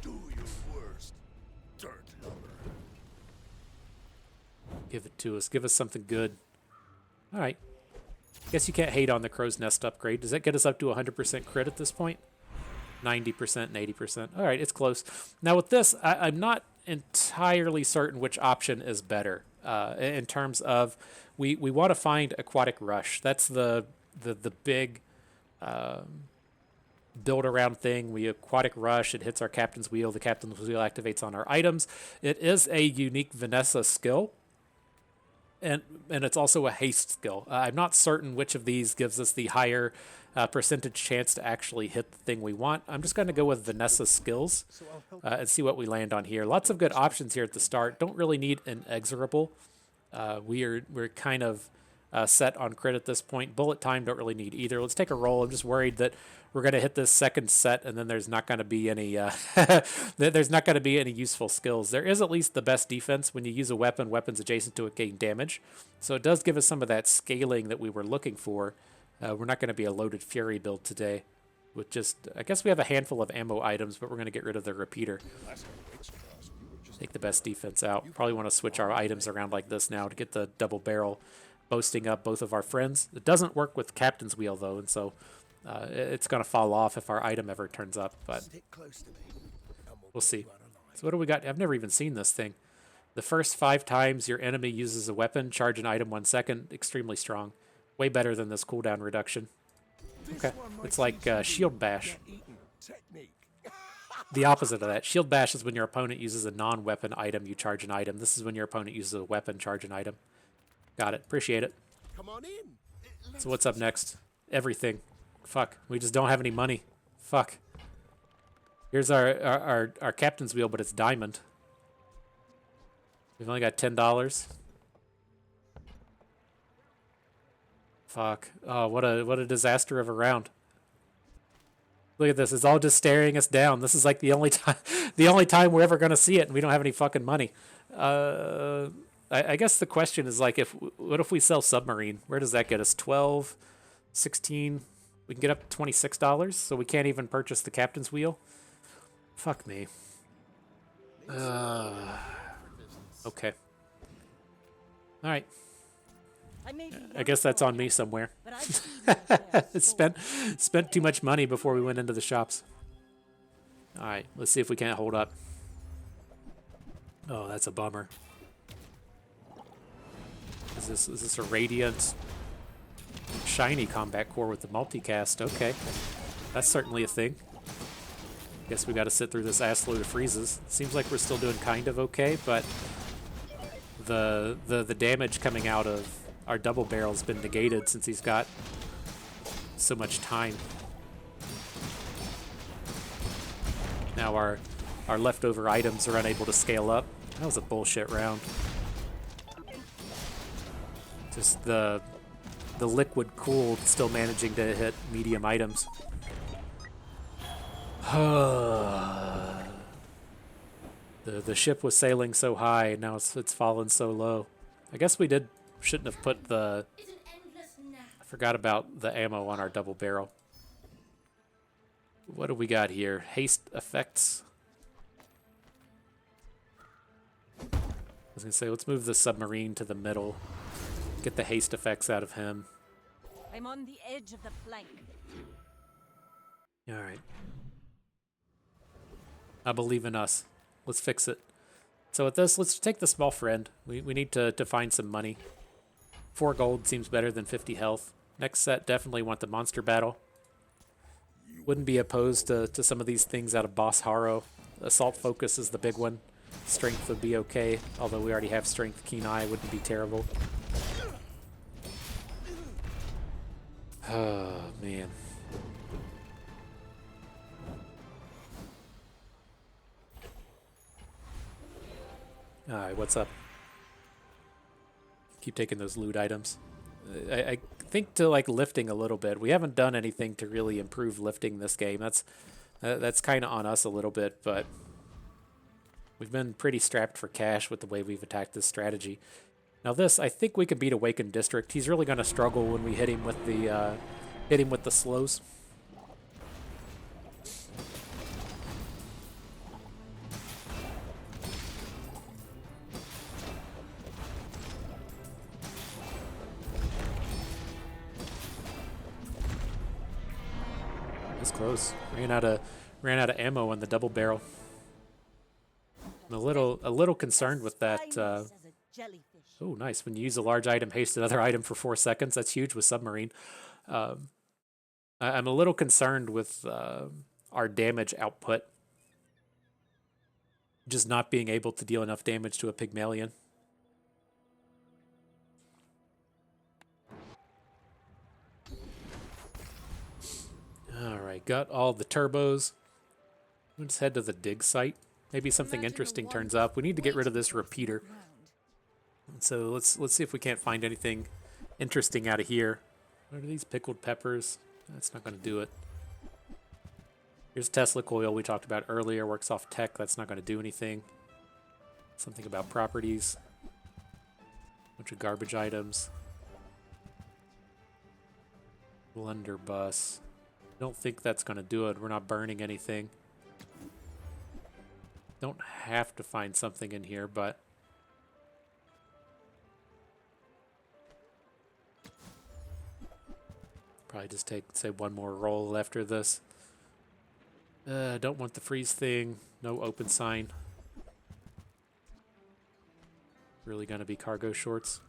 Do your worst, dirt lover. Give it to us. Give us something good. All right. Guess you can't hate on the crow's nest upgrade. Does that get us up to 100% crit at this point? 90% and 80%. All right, it's close. Now with this, I'm not entirely certain which option is better in terms of we want to find Aquatic Rush. That's the big build around thing. We Aquatic Rush. It hits our captain's wheel. The captain's wheel activates on our items. It is a unique Vanessa skill. And it's also a haste skill. I'm not certain which of these gives us the higher percentage chance to actually hit the thing we want. I'm just going to go with Vanessa's skills and see what we land on here. Lots of good options here at the start. Don't really need Inexorable. We're kind of set on crit at this point. Bullet time, don't really need either. Let's take a roll. I'm just worried that we're going to hit this second set and then there's not going to be any there's not going to be any useful skills. There is at least the best defense. When you use a weapon, weapons adjacent to it gain damage. So it does give us some of that scaling that we were looking for. We're not going to be a loaded Fury build today. With just, I guess we have a handful of ammo items, but we're going to get rid of the repeater. Take the best defense out. Probably want to switch our items around like this now to get the double barrel boasting up both of our friends. It doesn't work with Captain's Wheel though, and so it's going to fall off if our item ever turns up, but we'll see. So what do we got? I've never even seen this thing. The first 5 times your enemy uses a weapon, charge an item 1 second. Extremely strong. Way better than this cooldown reduction. Okay, it's like Shield Bash. the opposite of that. Shield bash is when your opponent uses a non-weapon item, you charge an item. This is when your opponent uses a weapon, charge an item. Got it. Appreciate it. Come on in. So what's up next? Everything. Fuck. We just don't have any money. Fuck. Here's our captain's wheel, but it's diamond. We've only got $10. Fuck. Oh, what a disaster of a round. Look at this. It's all just staring us down. This is like the only time we're ever gonna see it, and we don't have any fucking money. I guess the question is like, what if we sell submarine? Where does that get us? 12, 16. We can get up to $26, so we can't even purchase the captain's wheel. Fuck me. Okay. All right. I guess that's on me somewhere. Spent too much money before we went into the shops. All right, let's see if we can't hold up. Oh, that's a bummer. Is this a radiant shiny combat core with the multicast? Okay, that's certainly a thing. Guess we got to sit through this ass load of freezes. Seems like we're still doing kind of okay, but the damage coming out of our double barrel's been negated since he's got so much time. Now our leftover items are unable to scale up. That was a bullshit round. Just the liquid cooled still managing to hit medium items. The ship was sailing so high, and now it's fallen so low. I guess we shouldn't have put I forgot about the ammo on our double barrel. What do we got here? Haste effects. I was gonna say, let's move the submarine to the middle. Get the haste effects out of him. I'm on the edge of the plank. All right. I believe in us. Let's fix it. So with this, let's take the small friend. We need to find some money. 4 gold seems better than 50 health. Next set, definitely want the monster battle. Wouldn't be opposed to some of these things out of Boss Haro. Assault focus is the big one. Strength would be okay, although we already have strength. Keen eye wouldn't be terrible. Oh, man. Alright, what's up? Keep taking those loot items. I think to like lifting a little bit. We haven't done anything to really improve lifting this game. That's kind of on us a little bit, but we've been pretty strapped for cash with the way we've attacked this strategy. Now this, I think we can beat Awakened District. He's really going to struggle when we hit him with the slows. That's close. Ran out of ammo on the double barrel. I'm a little concerned with that. Spineless as a jellyfish. Oh, nice. When you use a large item, haste another item for 4 seconds. That's huge with submarine. I'm a little concerned with our damage output. Just not being able to deal enough damage to a Pygmalion. Alright, got all the turbos. Let's head to the dig site. Maybe something interesting turns up. We need to get rid of this repeater. So let's see if we can't find anything interesting out of here. What are these pickled peppers? That's not going to do it. Here's Tesla coil we talked about earlier. Works off tech. That's not going to do anything. Something about properties. Bunch of garbage items. Blunderbuss. Don't think that's going to do it. We're not burning anything. Don't have to find something in here, but probably just take, say, one more roll after this. Don't want the freeze thing. No open sign. Really gonna be cargo shorts.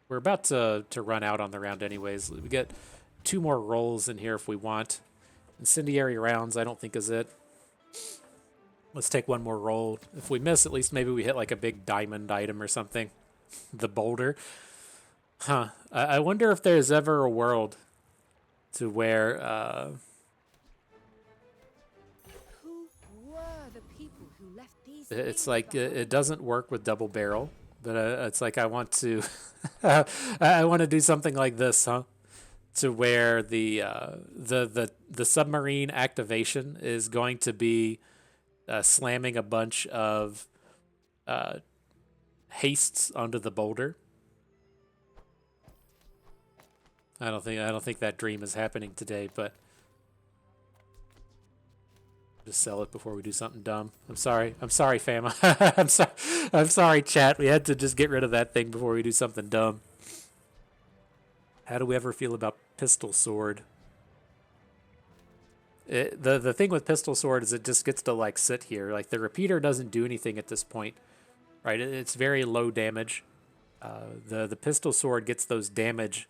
We're about to run out on the round anyways. We get 2 more rolls in here if we want. Incendiary rounds I don't think is it. Let's take one more roll. If we miss, at least maybe we hit like a big diamond item or something. The boulder. Huh. I wonder if there's ever a world to where Who were the people who left these it's things like it behind? doesn't work with double barrel, but it's like I want to I want to do something like this, huh? To where the submarine activation is going to be slamming a bunch of hastes onto the boulder. I don't think that dream is happening today, but just sell it before we do something dumb. I'm sorry, fam. I'm sorry, chat. We had to just get rid of that thing before we do something dumb. How do we ever feel about pistol sword? The thing with pistol sword is it just gets to like sit here. Like the repeater doesn't do anything at this point, right? It's very low damage. The pistol sword gets those damage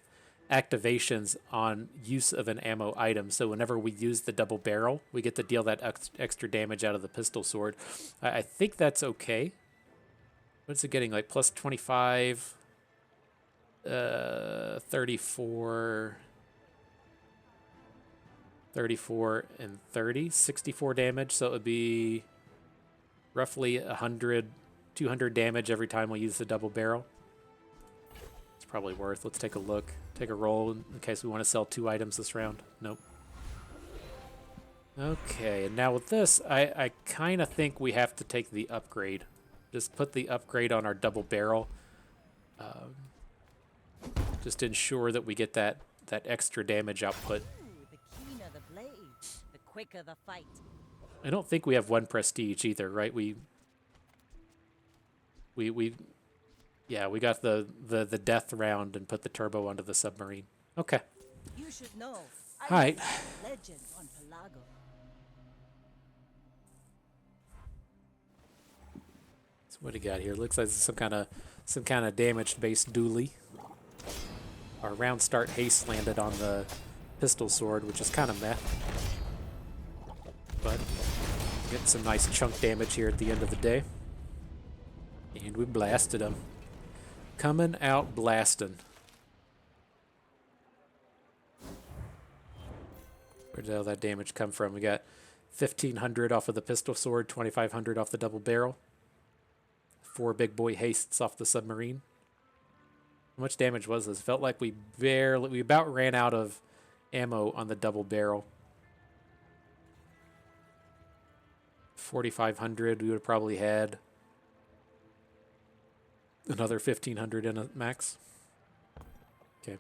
activations on use of an ammo item. So whenever we use the double barrel, we get to deal that extra damage out of the pistol sword. I think that's okay. What's it getting? Like plus 25, 34, 34, and 30, 64 damage. So it would be roughly 100, 200 damage every time we use the double barrel. It's probably worth. Let's take a look. Take a roll in case we want to sell 2 items this round. Nope. Okay, and now with this, I kind of think we have to take the upgrade. Just put the upgrade on our double barrel. Just to ensure that we get that extra damage output. Ooh, the keener the blade, the quicker the fight. I don't think we have 1 prestige either, right? Yeah, we got the death round and put the turbo onto the submarine. Okay. You should know. All right. Legend on Pelago. So what do you got here? Looks like some kind of damage based dually. Our round start haste landed on the pistol sword, which is kind of meh. But getting some nice chunk damage here at the end of the day. And we blasted him. Coming out blasting. Where did all that damage come from? We got 1,500 off of the pistol sword, 2,500 off the double barrel. 4 big boy hastes off the submarine. How much damage was this? Felt like we about ran out of ammo on the double barrel. 4,500, we would have probably had another 1,500 in a max. Okay.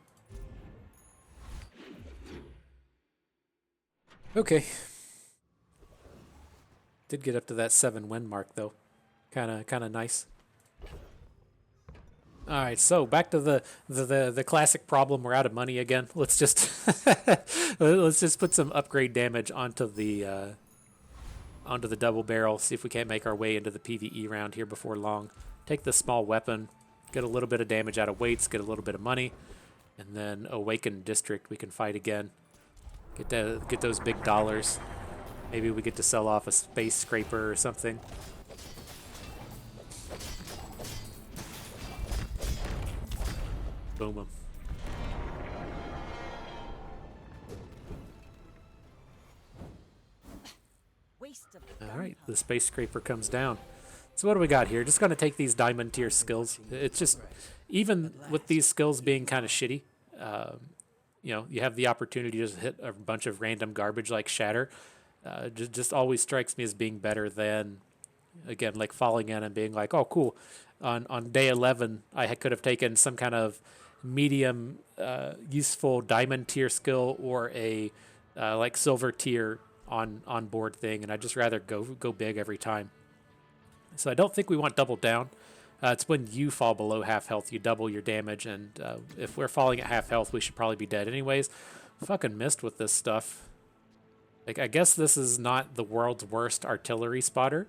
Okay. Did get up to that 7 win mark though. Kind of nice. All right, so back to the classic problem. We're out of money again. Let's just let's just put some upgrade damage onto the double barrel. See if we can't make our way into the PvE round here before long. Take the small weapon, get a little bit of damage out of weights, get a little bit of money, and then Awaken District. We can fight again. Get those big dollars. Maybe we get to sell off a space scraper or something. Boom 'em. Waste of All right, the space scraper comes down. So what do we got here? Just going to take these diamond tier skills. It's just, even with these skills being kind of shitty, you have the opportunity to just hit a bunch of random garbage like Shatter. Just always strikes me as being better than, again, like falling in and being like, oh, cool. On day 11, I could have taken some kind of medium useful diamond tier skill or a like silver tier on board thing, and I'd just rather go big every time. So I don't think we want double down. It's when you fall below half health, you double your damage, and if we're falling at half health, we should probably be dead anyways. Fucking missed with this stuff. Like, I guess this is not the world's worst artillery spotter,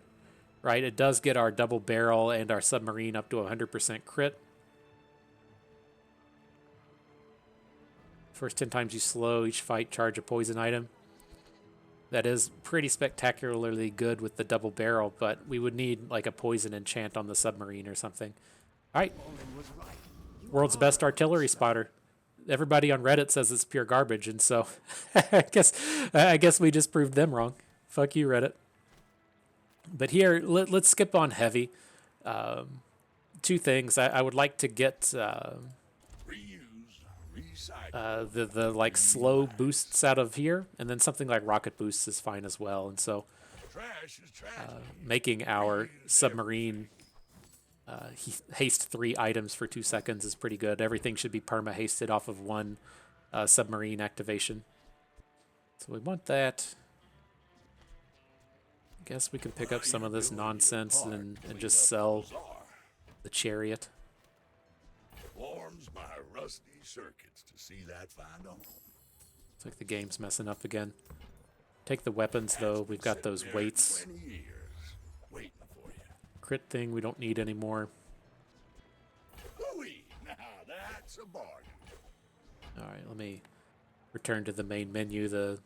right? It does get our double barrel and our submarine up to 100% crit. First 10 times you slow, each fight charge a poison item. that is pretty spectacularly good with the double barrel, but we would need like a poison enchant on the submarine or something. All right, world's best artillery spotter. Everybody on Reddit says it's pure garbage, and so I guess we just proved them wrong. Fuck you, Reddit. But here, let's skip on heavy. Two things. I would like to get Reuse, recycle. the like slow boosts out of here, and then something like rocket boosts is fine as well. And so Trash is trash. making our submarine haste 3 items for 2 seconds is pretty good. Everything should be perma hasted off of 1 submarine activation. So we want that. I guess we can pick up some of this nonsense and just sell Bazaar. the chariot. Warms my rusty circuits to see that find on. It's like the game's messing up again. Take the weapons though. We've got those weights. 20 years waiting for you. Crit thing we don't need anymore. Ooh-wee, now that's a bargain. All right, let me return to the main menu.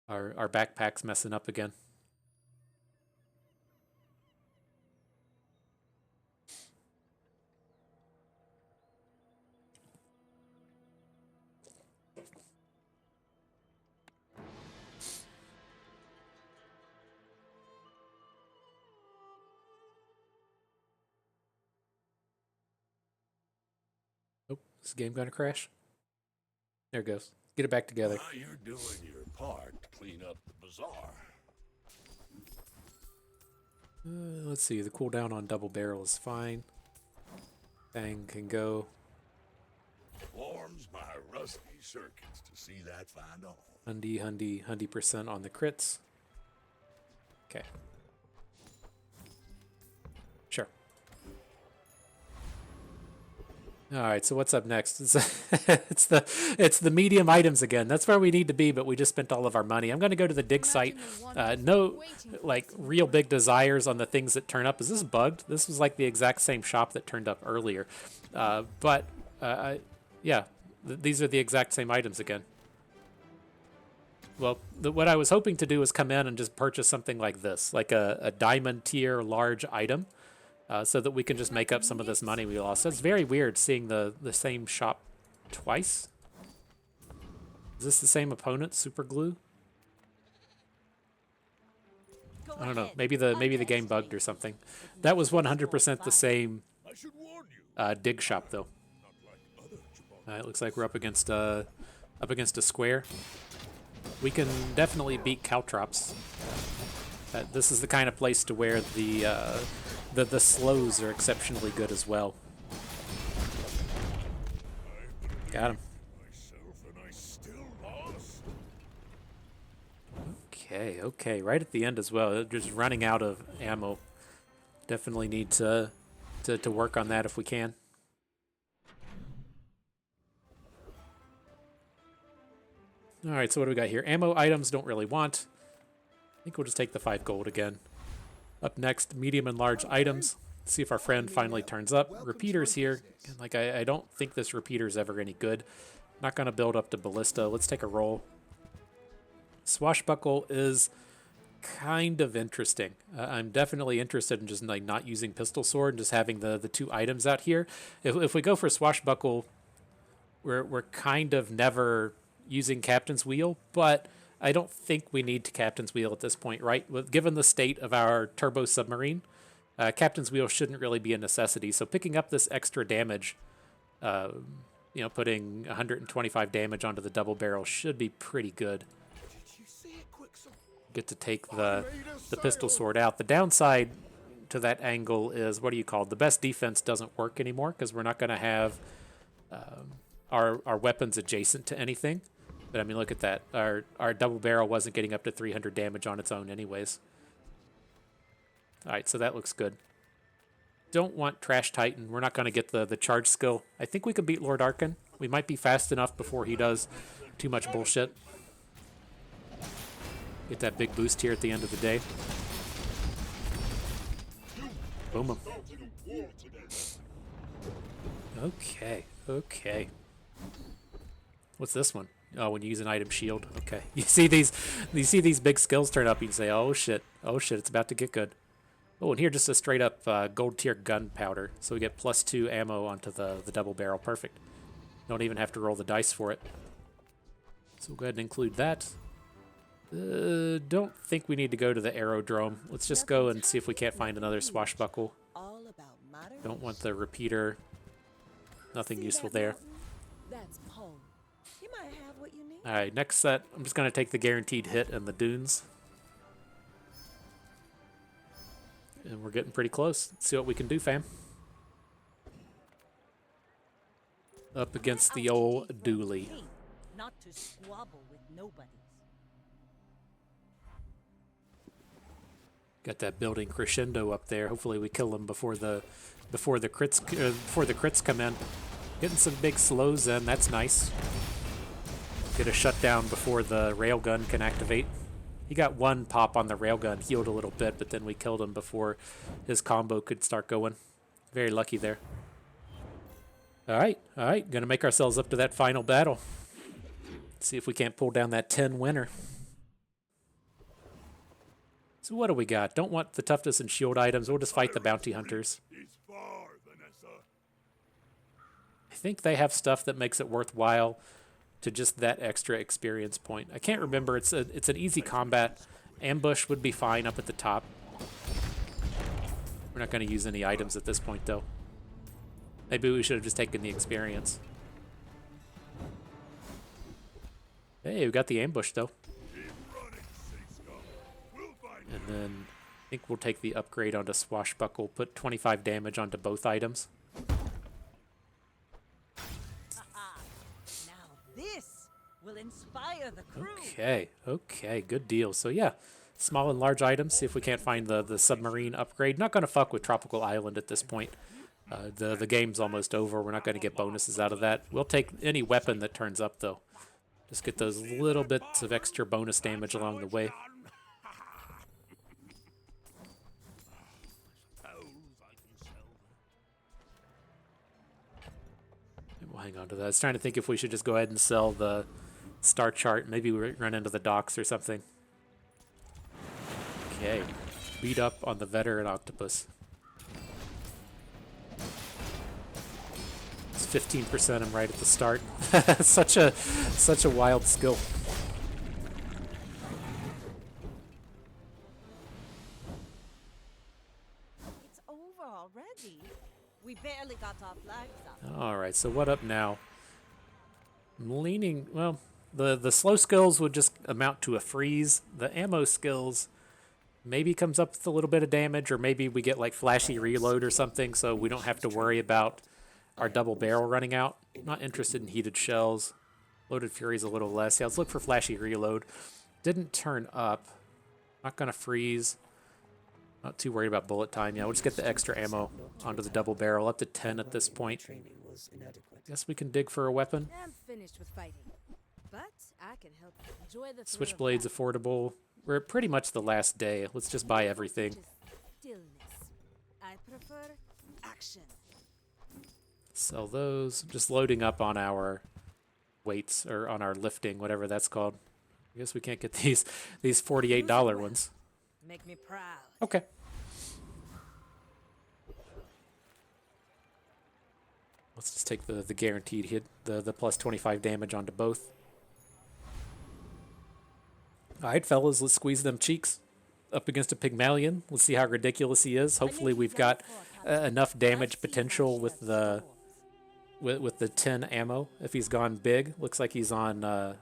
Our backpack's messing up again. Oh, is the game gonna crash? There it goes. Get it back together. While you're doing your part to clean up the bazaar, Let's see. The cooldown on double barrel is fine. Thing can go. warms my rusty circuits to see that find on. 100% on the crits. Okay. Sure. All right, so what's up next? It's the medium items again. That's where we need to be, but we just spent all of our money. I'm going to go to the dig site. No, like real big desires on the things that turn up. Is this bugged? This was like the exact same shop that turned up earlier, yeah, these are the exact same items again. Well, what I was hoping to do is come in and just purchase something like this, like a diamond tier large item. So that we can just make up some of this money we lost. So it's very weird seeing the same shop twice. Is this the same opponent, Super Glue? I don't know. Maybe the game bugged or something. That was 100% the same I should warn you, dig shop though. not like other Jabons. It looks like we're up against a square. We can definitely beat Caltrops. This is the kind of place to where the slows are exceptionally good as well. Got him. Myself and I still lost. Okay. Right at the end as well. Just running out of ammo. Definitely need to work on that if we can. All right, so what do we got here? Ammo items don't really want. I think we'll just take the 5 gold again. Up next, medium and large items. See if our friend finally turns up. Repeaters here. Like, I don't think this repeater is ever any good. Not going to build up to ballista. Let's take a roll. Swashbuckle is kind of interesting. I'm definitely interested in just like not using pistol sword and just having the 2 items out here. If we go for swashbuckle, we're kind of never using captain's wheel, but I don't think we need to captain's wheel at this point, right? Given the state of our turbo submarine, captain's wheel shouldn't really be a necessity. So picking up this extra damage, putting 125 damage onto the double barrel should be pretty good. Get to take the pistol sword out. The downside to that angle is, what do you call it? The best defense doesn't work anymore because we're not going to have our weapons adjacent to anything. But I mean, look at that. Our double barrel wasn't getting up to 300 damage on its own anyways. All right, so that looks good. Don't want Trash Titan. We're not going to get the charge skill. I think we can beat Lord Arkan. We might be fast enough before he does too much bullshit. Get that big boost here at the end of the day. Boom him. Okay. What's this one? Oh, when you use an item shield. Okay. You see these big skills turn up, you can say, oh shit, it's about to get good. Oh, and here just a straight up gold tier gunpowder. So we get +2 ammo onto the double barrel. Perfect. Don't even have to roll the dice for it. So we'll go ahead and include that. Don't think we need to go to the aerodrome. Let's just go and see if we can't find another swashbuckle. All about modern. Don't want the repeater. Nothing See useful that there. mountain? That's home. You might have what you need. Alright, next set. I'm just going to take the guaranteed hit and the dunes. And we're getting pretty close. Let's see what we can do, fam. Up against the old dually. Not to squabble with nobodies. Got that building crescendo up there. Hopefully we kill them before the crits come in. Getting some big slows in. That's nice. Get a shutdown before the railgun can activate. He got one pop on the railgun, healed a little bit, but then we killed him before his combo could start going. Very lucky there. All right. Gonna make ourselves up to that final battle. See if we can't pull down that 10 winner. So what do we got? Don't want the toughness and shield items. We'll just fight the bounty hunters. Is far, Vanessa. I think they have stuff that makes it worthwhile to just that extra experience point. I can't remember. It's an easy combat. Ambush would be fine up at the top. We're not going to use any items at this point, though. Maybe we should have just taken the experience. Hey, we got the ambush, though. Keep running, city scum. We'll find And then I think we'll take the upgrade onto Swashbuckle, put 25 damage onto both items. Now this will inspire the crew. Okay, good deal. So yeah, small and large items. See if we can't find the submarine upgrade. Not going to fuck with Tropical Island at this point. The game's almost over. We're not going to get bonuses out of that. We'll take any weapon that turns up, though. Just get those little bits of extra bonus damage along the way. And we'll hang on to that. I was trying to think if we should just go ahead and sell the star chart. Maybe we run into the docks or something. Okay. Beat up on the veteran octopus. It's 15% him right at the start. such a wild skill. It's over already. We barely got our flags up. All right, so what up now? I'm leaning, well, the slow skills would just amount to a freeze. The ammo skills maybe comes up with a little bit of damage, or maybe we get like flashy reload or something, so we don't have to worry about our double barrel running out. Not interested in heated shells. Loaded Fury's a little less. Yeah, let's look for flashy reload. Didn't turn up. Not gonna freeze. Not too worried about bullet time. Yeah, we'll just get the extra ammo onto the double barrel. Up to 10 at this point. Guess we can dig for a weapon. I'm finished with fighting, but I can help you enjoy the thrill of Switchblade's battle. affordable. We're at pretty much the last day. Let's just buy everything. Just stillness. I prefer action. Sell those. Just loading up on our weights, or on our lifting, whatever that's called. I guess we can't get these $48 ones. Make me proud. Okay. Let's just take the guaranteed hit, the plus 25 damage onto both. All right, fellas, let's squeeze them cheeks up against a Pygmalion. Let's see how ridiculous he is. Hopefully we've got enough damage potential with the 10 ammo. If he's gone big, looks like he's on a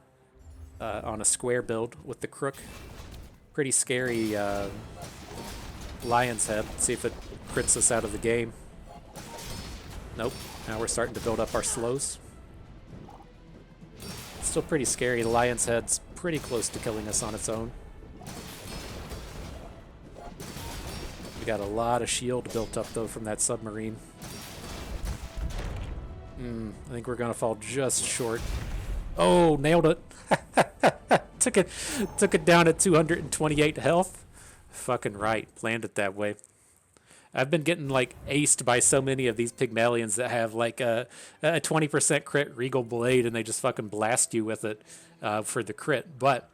square build with the crook. Pretty scary lion's head. See if it crits us out of the game. Nope. Now we're starting to build up our slows. Still pretty scary. The lion's head's pretty close to killing us on its own. We got a lot of shield built up though from that submarine. I think we're gonna fall just short. Oh, nailed it. Took it down at 228 health. Fucking right. Planned it that way. I've been getting like aced by so many of these Pygmalions that have like a 20% crit Regal Blade, and they just fucking blast you with it for the crit. But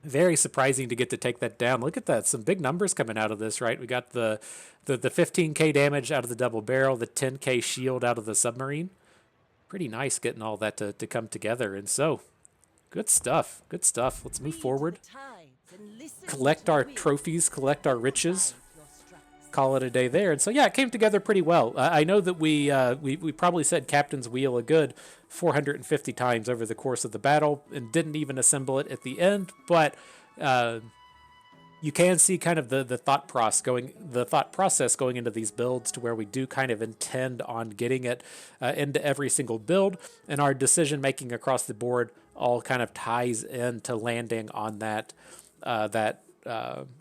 very surprising to get to take that down. Look at that. Some big numbers coming out of this, right? We got the 15k damage out of the double barrel, the 10k shield out of the submarine. Pretty nice getting all that to come together. And so, good stuff. Good stuff. Let's move forward. Collect our trophies, collect our riches. Call it a day there. And so, yeah, it came together pretty well. I know that we probably said Captain's Wheel a good 450 times over the course of the battle and didn't even assemble it at the end. But you can see kind of the thought process going into these builds, to where we do kind of intend on getting it into every single build, and our decision making across the board all kind of ties into landing on that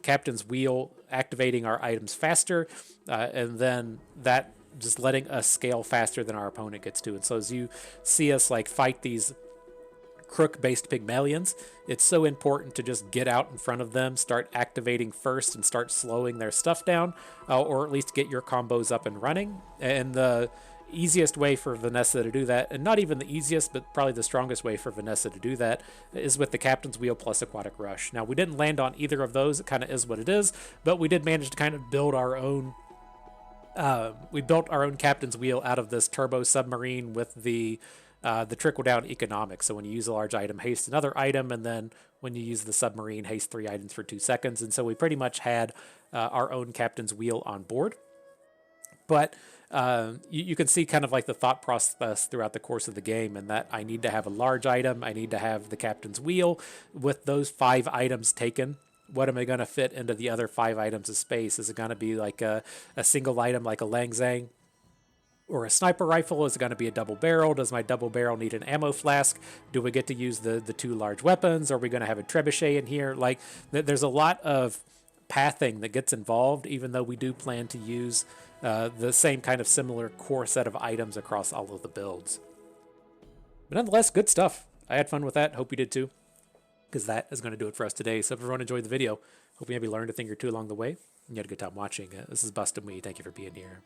Captain's Wheel, activating our items faster, and then that just letting us scale faster than our opponent gets to. And so as you see us like fight these crook-based Pygmalions, it's so important to just get out in front of them, start activating first, and start slowing their stuff down, or at least get your combos up and running. And the easiest way for Vanessa to do that, and not even the easiest, but probably the strongest way for Vanessa to do that, is with the Captain's Wheel plus Aquatic Rush. Now, we didn't land on either of those. It kind of is what it is, but we did manage to kind of build our own we built our own Captain's Wheel out of this turbo submarine with the trickle-down economics. So when you use a large item, haste another item, and then when you use the submarine, haste 3 items for 2 seconds. And so we pretty much had our own Captain's Wheel on board. But you can see kind of like the thought process throughout the course of the game, and that I need to have a large item, I need to have the Captain's Wheel. With those 5 items taken, what am I going to fit into the other 5 items of space? Is it going to be like a single item like a Lang Zang or a sniper rifle? Is it going to be a double barrel? Does my double barrel need an ammo flask? Do we get to use the 2 large weapons? Are we going to have a trebuchet in here? Like, there's a lot of pathing that gets involved, even though we do plan to use the same kind of similar core set of items across all of the builds. But nonetheless, good stuff. I had fun with that. Hope you did too, because that is going to do it for us today. So if everyone enjoyed the video, hope you maybe learned a thing or two along the way, and you had a good time watching. This is Bustin' We. Thank you for being here.